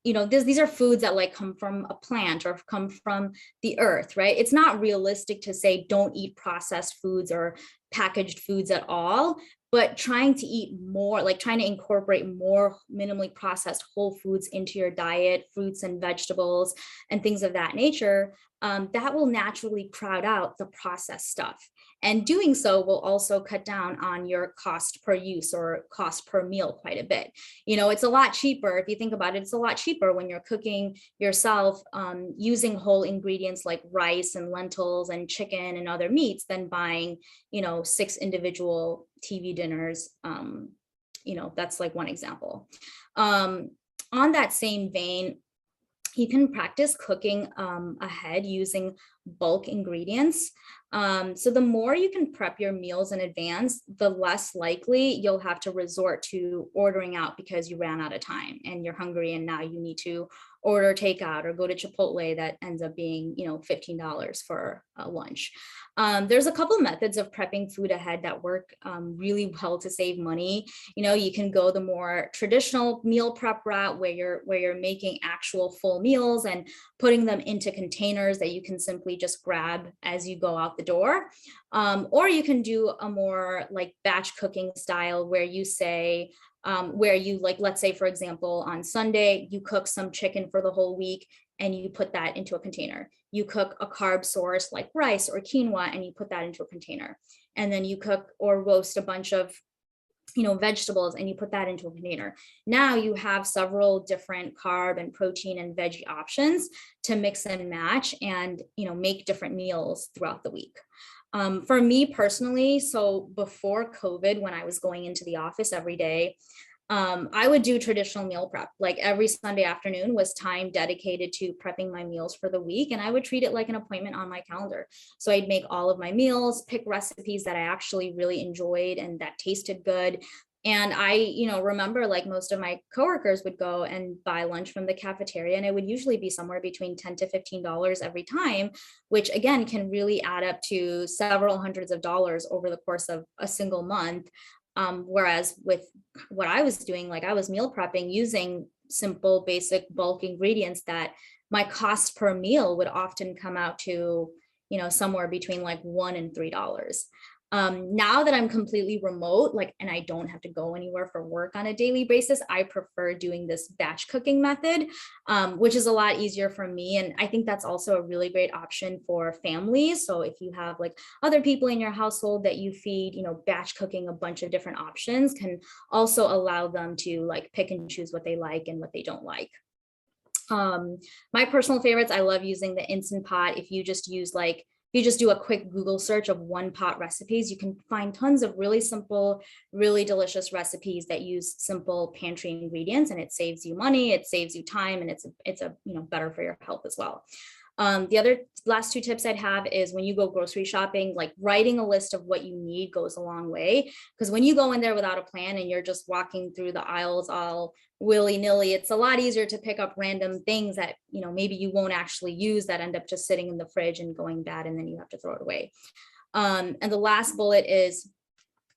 you know, these are foods that like come from a plant or come from the earth, right? It's not realistic to say don't eat processed foods or packaged foods at all, but trying to eat more, like trying to incorporate more minimally processed whole foods into your diet, fruits and vegetables and things of that nature, that will naturally crowd out the processed stuff. And doing so will also cut down on your cost per use or cost per meal quite a bit. You know, it's a lot cheaper, if you think about it, it's a lot cheaper when you're cooking yourself using whole ingredients like rice and lentils and chicken and other meats than buying, you know, 6 individual TV dinners. You know, that's like one example. On that same vein, you can practice cooking ahead using bulk ingredients. So the more you can prep your meals in advance, the less likely you'll have to resort to ordering out because you ran out of time and you're hungry and now you need to order takeout or go to Chipotle that ends up being, you know, $15 for a lunch. There's a couple methods of prepping food ahead that work really well to save money. You know, you can go the more traditional meal prep route where you're making actual full meals and putting them into containers that you can simply just grab as you go out the door. Or you can do a more like batch cooking style where you say, where you like, let's say, for example, on Sunday, you cook some chicken for the whole week and you put that into a container. You cook a carb source like rice or quinoa and you put that into a container. And then you cook or roast a bunch of, you know, vegetables and you put that into a container. Now you have several different carb and protein and veggie options to mix and match and, you know, make different meals throughout the week. For me personally, so before COVID, when I was going into the office every day, I would do traditional meal prep. Like every Sunday afternoon was time dedicated to prepping my meals for the week. And I would treat it like an appointment on my calendar. So I'd make all of my meals, pick recipes that I actually really enjoyed and that tasted good. And I, remember like most of my coworkers would go and buy lunch from the cafeteria, and it would usually be somewhere between $10 to $15 every time, which again can really add up to several hundreds of dollars over the course of a single month. Whereas with what I was doing, like I was meal prepping using simple, basic bulk ingredients that my cost per meal would often come out to, somewhere between like $1 and $3. Now that I'm completely remote, and I don't have to go anywhere for work on a daily basis, I prefer doing this batch cooking method, which is a lot easier for me. And I think that's also a really great option for families. So if you have like other people in your household that you feed, batch cooking a bunch of different options can also allow them to like pick and choose what they like and what they don't like. My personal favorites, I love using the Instant Pot. If you just do a quick Google search of one pot recipes, you can find tons of really simple, really delicious recipes that use simple pantry ingredients, and it saves you money, it saves you time, and it's better for your health as well. The other last two tips I'd have is when you go grocery shopping, like writing a list of what you need goes a long way. Because when you go in there without a plan and you're just walking through the aisles all willy-nilly, it's a lot easier to pick up random things that, maybe you won't actually use that end up just sitting in the fridge and going bad, and then you have to throw it away. And the last bullet is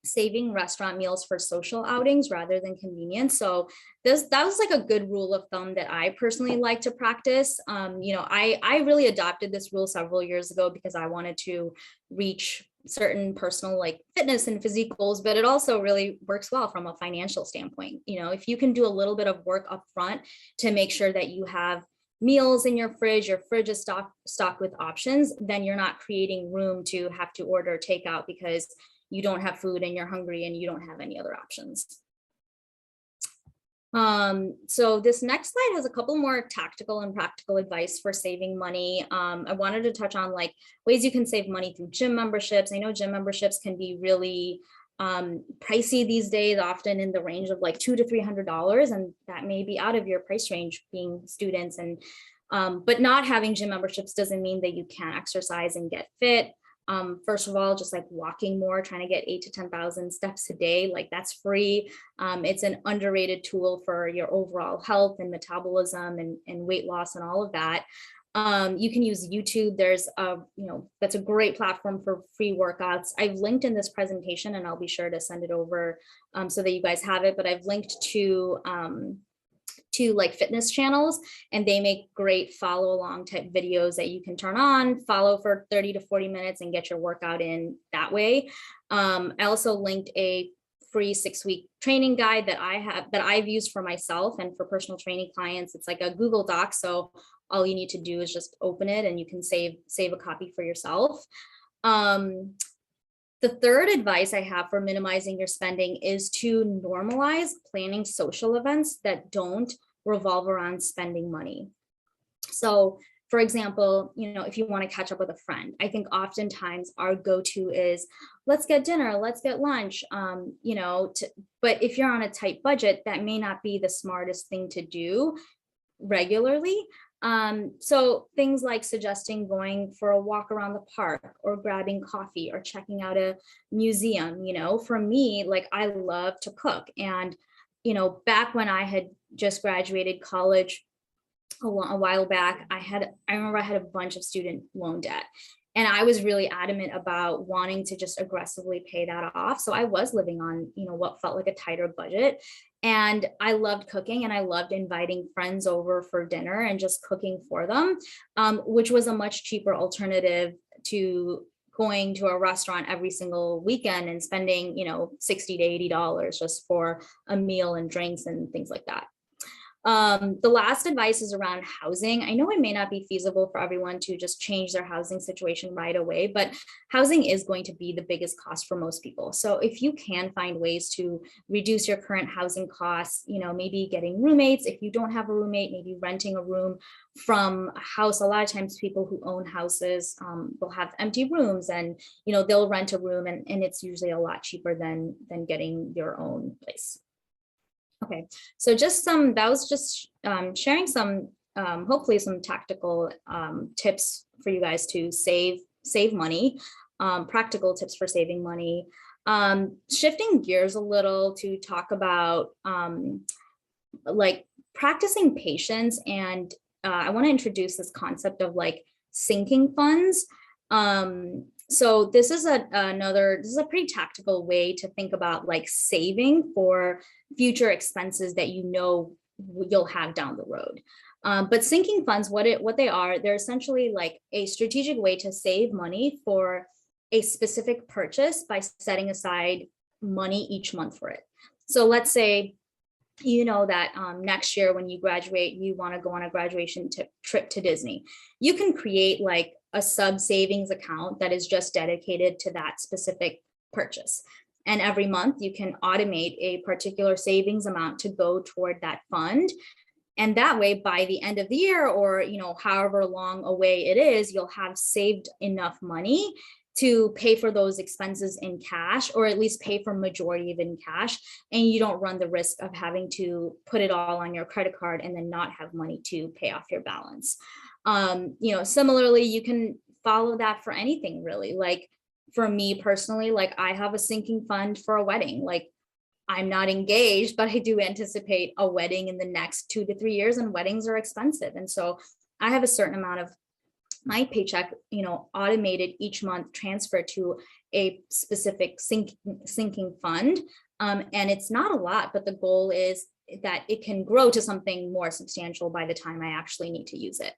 saving restaurant meals for social outings rather than convenience. So that was like a good rule of thumb that I personally like to practice. I really adopted this rule several years ago because I wanted to reach certain personal like fitness and physique goals, but it also really works well from a financial standpoint. If you can do a little bit of work up front to make sure that you have meals in your fridge is stocked with options, then you're not creating room to have to order takeout because you don't have food and you're hungry and you don't have any other options. So this next slide has a couple more tactical and practical advice for saving money. I wanted to touch on like ways you can save money through gym memberships. I know gym memberships can be really pricey these days, often in the range of like $200 to $300, and that may be out of your price range being students. And but not having gym memberships doesn't mean that you can't exercise and get fit. First of all, just like walking more, trying to get 8,000 to 10,000 steps a day, like that's free. It's an underrated tool for your overall health and metabolism and weight loss and all of that. You can use YouTube. There's that's a great platform for free workouts. I've linked in this presentation, and I'll be sure to send it over so that you guys have it, but I've linked to like fitness channels, and they make great follow along type videos that you can turn on, follow for 30 to 40 minutes and get your workout in that way. I also linked a free 6-week training guide that I've used for myself and for personal training clients. It's like a Google Doc. So all you need to do is just open it and you can save a copy for yourself. The third advice I have for minimizing your spending is to normalize planning social events that don't revolve around spending money. So for example, if you want to catch up with a friend, I think oftentimes our go-to is let's get dinner, let's get lunch, but if you're on a tight budget, that may not be the smartest thing to do regularly. So things like suggesting going for a walk around the park or grabbing coffee or checking out a museum, for me, like I love to cook. And, back when I had just graduated college a while back, I remember I had a bunch of student loan debt. And I was really adamant about wanting to just aggressively pay that off. So I was living on, what felt like a tighter budget. And I loved cooking, and I loved inviting friends over for dinner and just cooking for them, which was a much cheaper alternative to going to a restaurant every single weekend and spending, $60 to $80 just for a meal and drinks and things like that. The last advice is around housing. I know it may not be feasible for everyone to just change their housing situation right away, but housing is going to be the biggest cost for most people. So if you can find ways to reduce your current housing costs, maybe getting roommates, if you don't have a roommate, maybe renting a room from a house. A lot of times people who own houses will have empty rooms, and they'll rent a room, and it's usually a lot cheaper than getting your own place. Okay, so that was just sharing some, hopefully some tactical tips for you guys to save money, practical tips for saving money. Shifting gears a little to talk about like practicing patience, and I want to introduce this concept of like sinking funds. So this is this is a pretty tactical way to think about like saving for future expenses that you know you'll have down the road. But sinking funds, what they are, they're essentially like a strategic way to save money for a specific purchase by setting aside money each month for it. So let's say you know that next year when you graduate, you want to go on a graduation trip to Disney. You can create like a sub savings account that is just dedicated to that specific purchase. And every month you can automate a particular savings amount to go toward that fund. And that way, by the end of the year, or however long away it is, you'll have saved enough money to pay for those expenses in cash, or at least pay for majority of it in cash. And you don't run the risk of having to put it all on your credit card and then not have money to pay off your balance. Similarly, you can follow that for anything really. Like for me personally, like I have a sinking fund for a wedding. Like I'm not engaged, but I do anticipate a wedding in the next 2 to 3 years, and weddings are expensive. And so I have a certain amount of my paycheck, automated each month, transfer to a specific sinking fund. And it's not a lot, but the goal is that it can grow to something more substantial by the time I actually need to use it.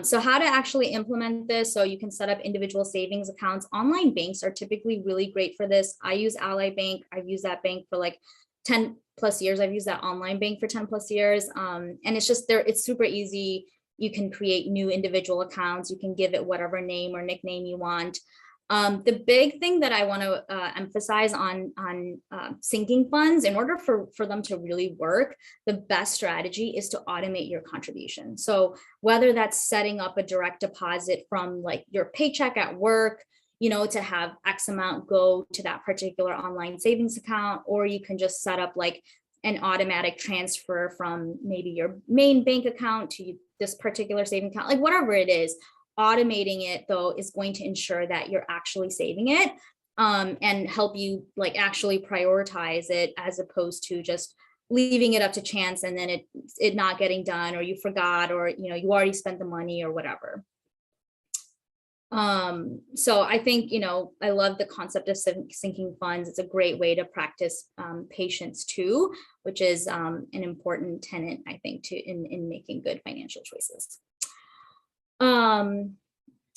So how to actually implement this? So you can set up individual savings accounts. Online banks are typically really great for this. I use Ally Bank. I've used that bank for like 10 plus years. I've used that online bank for 10 plus years. And it's just it's super easy. You can create new individual accounts. You can give it whatever name or nickname you want. The big thing that I want to emphasize on sinking funds, in order for them to really work, the best strategy is to automate your contribution. So whether that's setting up a direct deposit from like your paycheck at work, to have X amount go to that particular online savings account, or you can just set up like an automatic transfer from maybe your main bank account to this particular saving account, like whatever it is. Automating it though is going to ensure that you're actually saving it, and help you like actually prioritize it, as opposed to just leaving it up to chance and then it not getting done, or you forgot, or you already spent the money or whatever. So I think I love the concept of sinking funds. It's a great way to practice patience too, which is an important tenet, I think, in making good financial choices.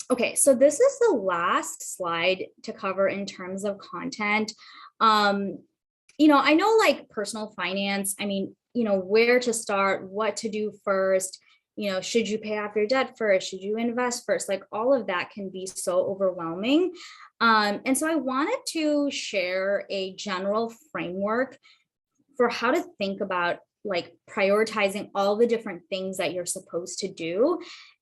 Okay, so this is the last slide to cover in terms of content. I know like personal finance, I mean, where to start, what to do first, should you pay off your debt first? Should you invest first? Like all of that can be so overwhelming. And so I wanted to share a general framework for how to think about like prioritizing all the different things that you're supposed to do.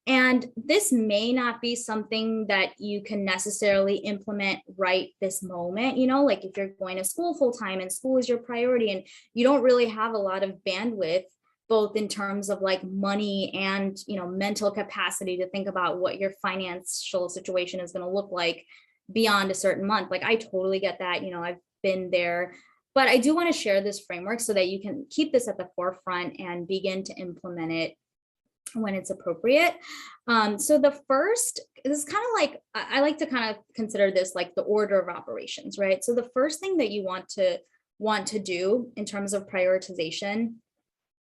And this may not be something that you can necessarily implement right this moment, like if you're going to school full time and school is your priority and you don't really have a lot of bandwidth, both in terms of like money and, mental capacity to think about what your financial situation is going to look like beyond a certain month. Like I totally get that, I've been there, but I do want to share this framework so that you can keep this at the forefront and begin to implement it when it's appropriate. So the first, this is kind of like, I like to kind of consider this like the order of operations, right? So the first thing that you want to do in terms of prioritization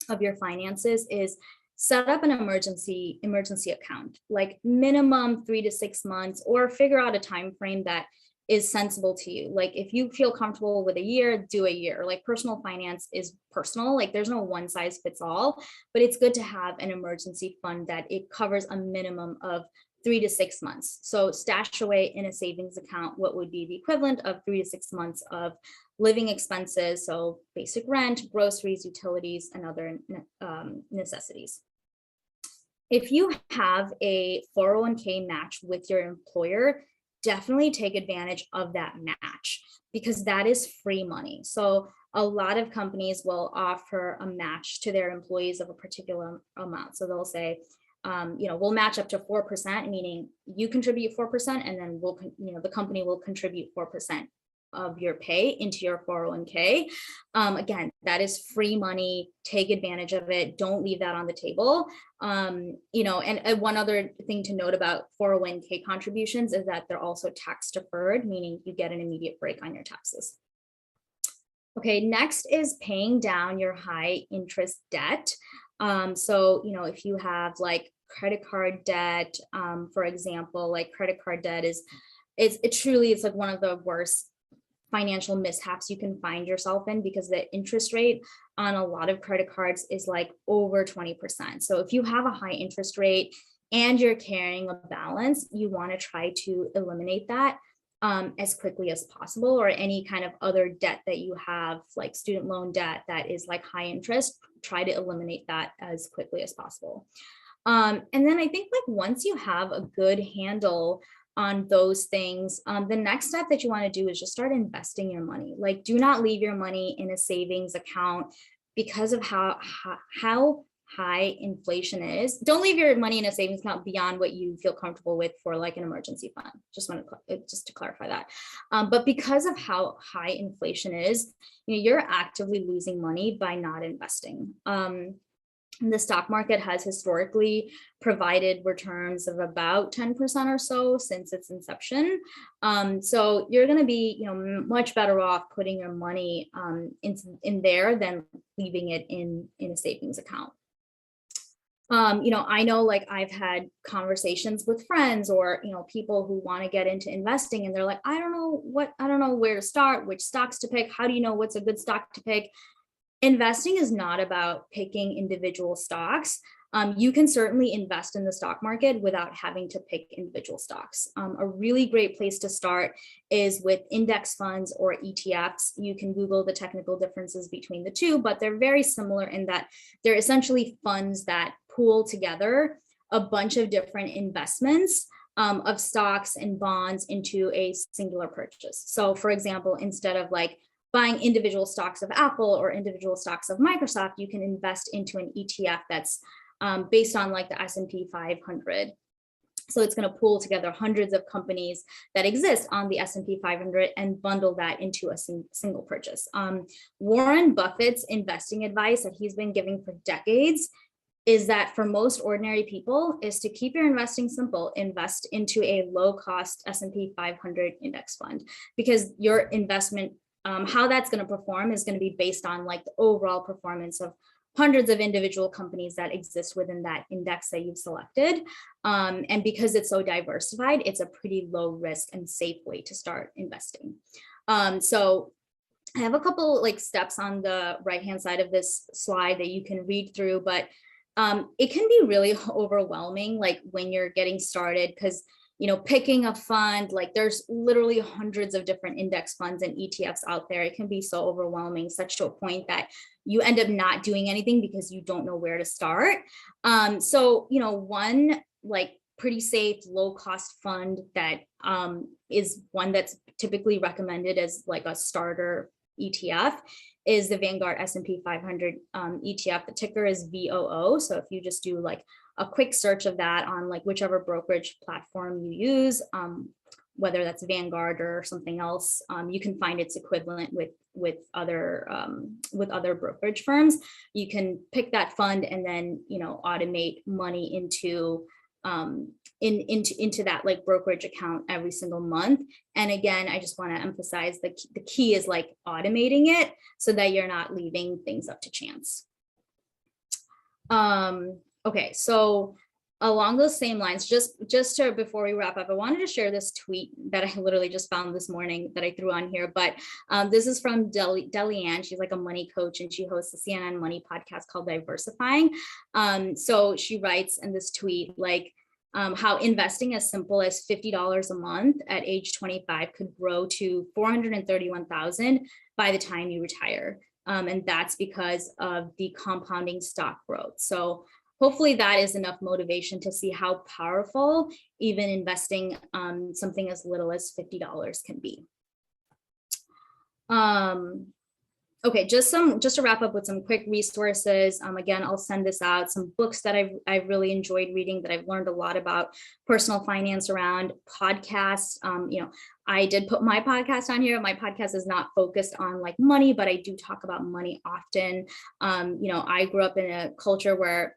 of your finances is set up an emergency account, like minimum 3 to 6 months, or figure out a time frame that is sensible to you. Like if you feel comfortable with a year, do a year. Like personal finance is personal, like there's no one size fits all, but it's good to have an emergency fund that it covers a minimum of 3 to 6 months. So stash away in a savings account what would be the equivalent of 3 to 6 months of living expenses, so basic rent, groceries, utilities, and other necessities. If you have a 401k match with your employer, definitely take advantage of that match, because that is free money. So a lot of companies will offer a match to their employees of a particular amount. So they'll say, we'll match up to 4%, meaning you contribute 4%, and then the company will contribute 4% of your pay into your 401k. Again, that is free money. Take advantage of it. Don't leave that on the table. And one other thing to note about 401k contributions is that they're also tax deferred, meaning you get an immediate break on your taxes. Okay, next is paying down your high interest debt. So, if you have like credit card debt, for example, like credit card debt it's like one of the worst financial mishaps you can find yourself in, because the interest rate on a lot of credit cards is like over 20%. So if you have a high interest rate and you're carrying a balance, you want to try to eliminate that as quickly as possible, or any kind of other debt that you have, like student loan debt that is like high interest, try to eliminate that as quickly as possible. And then I think like once you have a good handle on those things, the next step that you want to do is just start investing your money. Like, do not leave your money in a savings account because of how high inflation is. Don't leave your money in a savings account beyond what you feel comfortable with for like an emergency fund. Just to clarify that. But because of how high inflation is, you're actively losing money by not investing. The stock market has historically provided returns of about 10% or so since its inception. So you're going to be, much better off putting your money in there than leaving it in a savings account. I know like I've had conversations with friends or, people who want to get into investing, and they're like, I don't know where to start, which stocks to pick. How do you know what's a good stock to pick? Investing is not about picking individual stocks. You can certainly invest in the stock market without having to pick individual stocks. A really great place to start is with index funds or ETFs. You can Google the technical differences between the two, but they're very similar in that they're essentially funds that pool together a bunch of different investments of stocks and bonds into a singular purchase. So for example, instead of like buying individual stocks of Apple or individual stocks of Microsoft, you can invest into an ETF that's based on like the S&P 500. So it's going to pool together hundreds of companies that exist on the S&P 500 and bundle that into a single purchase. Warren Buffett's investing advice that he's been giving for decades is that for most ordinary people is to keep your investing simple. Invest into a low cost S&P 500 index fund, because your investment, how that's going to perform is going to be based on like the overall performance of hundreds of individual companies that exist within that index that you've selected. And because it's so diversified, it's a pretty low risk and safe way to start investing. So I have a couple like steps on the right-hand side of this slide that you can read through, but it can be really overwhelming, like when you're getting started, because picking a fund, like there's literally hundreds of different index funds and ETFs out there. It can be so overwhelming, such to a point that you end up not doing anything because you don't know where to start. So, one like pretty safe, low cost fund that is one that's typically recommended as like a starter ETF is the Vanguard S&P 500 ETF. The ticker is VOO. So if you just do like a quick search of that on like whichever brokerage platform you use, whether that's Vanguard or something else, you can find its equivalent with other brokerage firms. You can pick that fund and then automate money into that like brokerage account every single month. And again, I just want to emphasize the key is like automating it so that you're not leaving things up to chance. Okay, so along those same lines, just to before we wrap up, I wanted to share this tweet that I literally just found this morning that I threw on here. But this is from Delianne. She's like a money coach, and she hosts a CNN Money podcast called Diversifying. So she writes in this tweet like how investing as simple as $50 a month at age 25 could grow to $431,000 by the time you retire. And that's because of the compounding stock growth. So hopefully that is enough motivation to see how powerful even investing something as little as $50 can be. Okay, just to wrap up with some quick resources. Again, I'll send this out. Some books that I've really enjoyed reading, that I've learned a lot about personal finance around. Podcasts. I did put my podcast on here. My podcast is not focused on like money, but I do talk about money often. I grew up in a culture where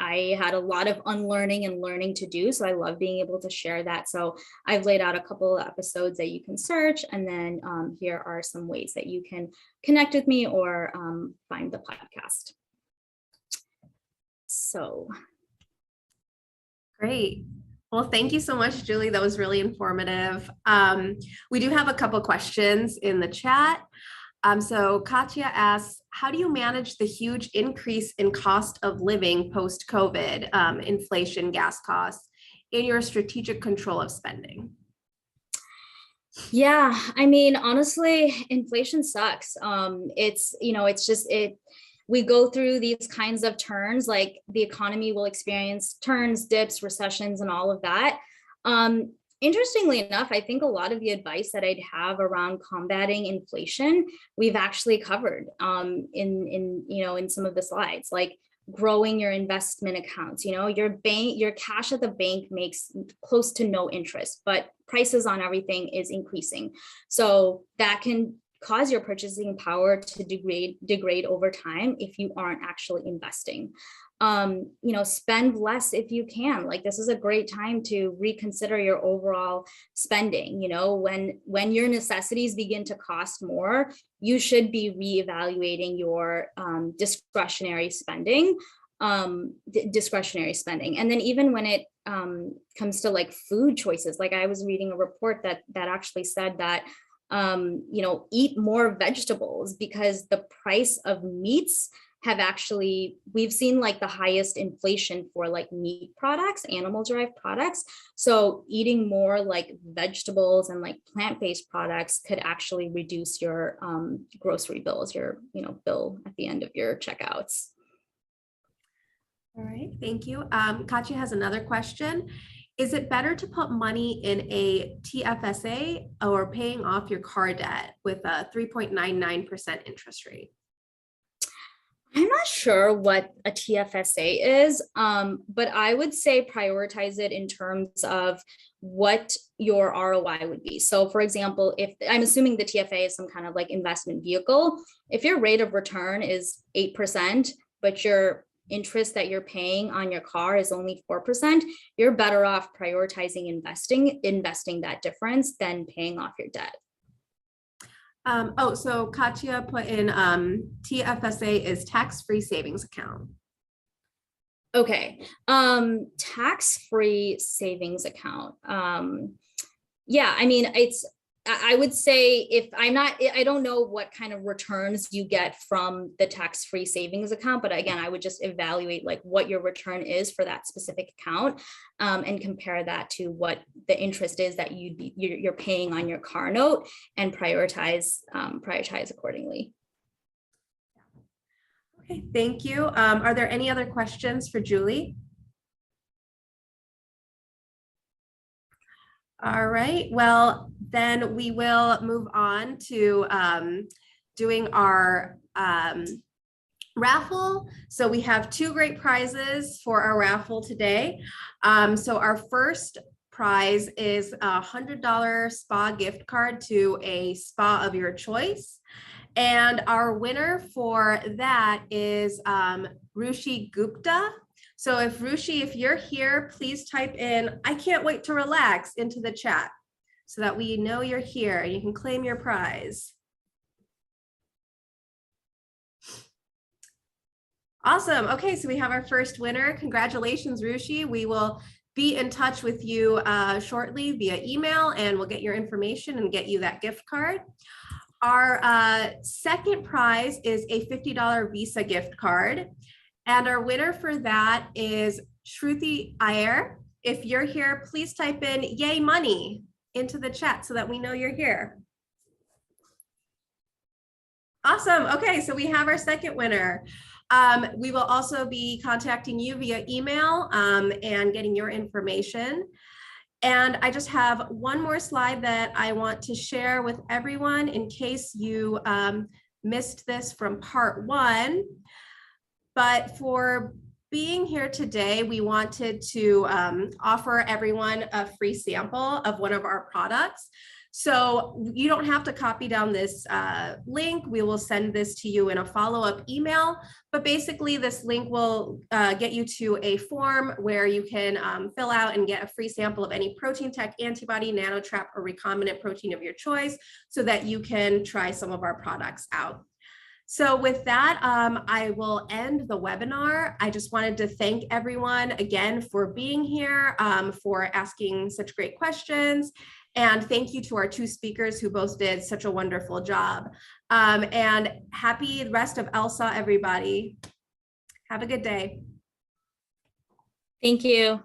I had a lot of unlearning and learning to do. So I love being able to share that. So I've laid out a couple of episodes that you can search. And then here are some ways that you can connect with me or find the podcast. So. Great. Well, thank you so much, Julie. That was really informative. We do have a couple questions in the chat. So Katya asks, how do you manage the huge increase in cost of living post-COVID, inflation, gas costs, in your strategic control of spending? Yeah, I mean, honestly, inflation sucks. We go through these kinds of turns, like the economy will experience turns, dips, recessions, and all of that. Interestingly enough, I think a lot of the advice that I'd have around combating inflation, we've actually covered in some of the slides, like growing your investment accounts. Your cash at the bank makes close to no interest, but prices on everything is increasing. So that can cause your purchasing power to degrade over time if you aren't actually investing. Spend less if you can. Like, this is a great time to reconsider your overall spending. When your necessities begin to cost more, you should be reevaluating your discretionary spending. And then even when it comes to like food choices, like I was reading a report that actually said that eat more vegetables, because the price of meats we've seen like the highest inflation for like meat products, animal derived products. So eating more like vegetables and like plant-based products could actually reduce your grocery bills, your bill at the end of your checkouts. All right, thank you. Katya has another question. Is it better to put money in a TFSA or paying off your car debt with a 3.99% interest rate? I'm not sure what a TFSA is, but I would say prioritize it in terms of what your ROI would be. So for example, if I'm assuming the TFA is some kind of like investment vehicle, if your rate of return is 8%, but your interest that you're paying on your car is only 4%, you're better off prioritizing investing that difference than paying off your debt. So Katya put in TFSA is tax-free savings account. Okay, tax-free savings account. Yeah, I mean, I would say I don't know what kind of returns you get from the tax-free savings account, but again, I would just evaluate like what your return is for that specific account, and compare that to what the interest is that you're paying on your car note, and prioritize accordingly. Okay, thank you. Are there any other questions for Julie? All right, well, then we will move on to doing our raffle. So we have two great prizes for our raffle today. So our first prize is a $100 spa gift card to a spa of your choice. And our winner for that is Rushi Gupta. So if you're here, please type in, "I can't wait to relax," into the chat so that we know you're here and you can claim your prize. Awesome. Okay, so we have our first winner. Congratulations, Rushi. We will be in touch with you shortly via email, and we'll get your information and get you that gift card. Our second prize is a $50 Visa gift card. And our winner for that is Shruti Iyer. If you're here, please type in "yay money" into the chat so that we know you're here. Awesome. Okay, so we have our second winner. We will also be contacting you via email and getting your information. And I just have one more slide that I want to share with everyone in case you missed this from part 1, but for being here today, we wanted to offer everyone a free sample of one of our products. So you don't have to copy down this link. We will send this to you in a follow-up email, but basically this link will get you to a form where you can fill out and get a free sample of any Protein Tech antibody, nanotrap, or recombinant protein of your choice so that you can try some of our products out. So with that, I will end the webinar. I just wanted to thank everyone again for being here, for asking such great questions. And thank you to our 2 speakers who both did such a wonderful job. And happy rest of ELSA, everybody. Have a good day. Thank you.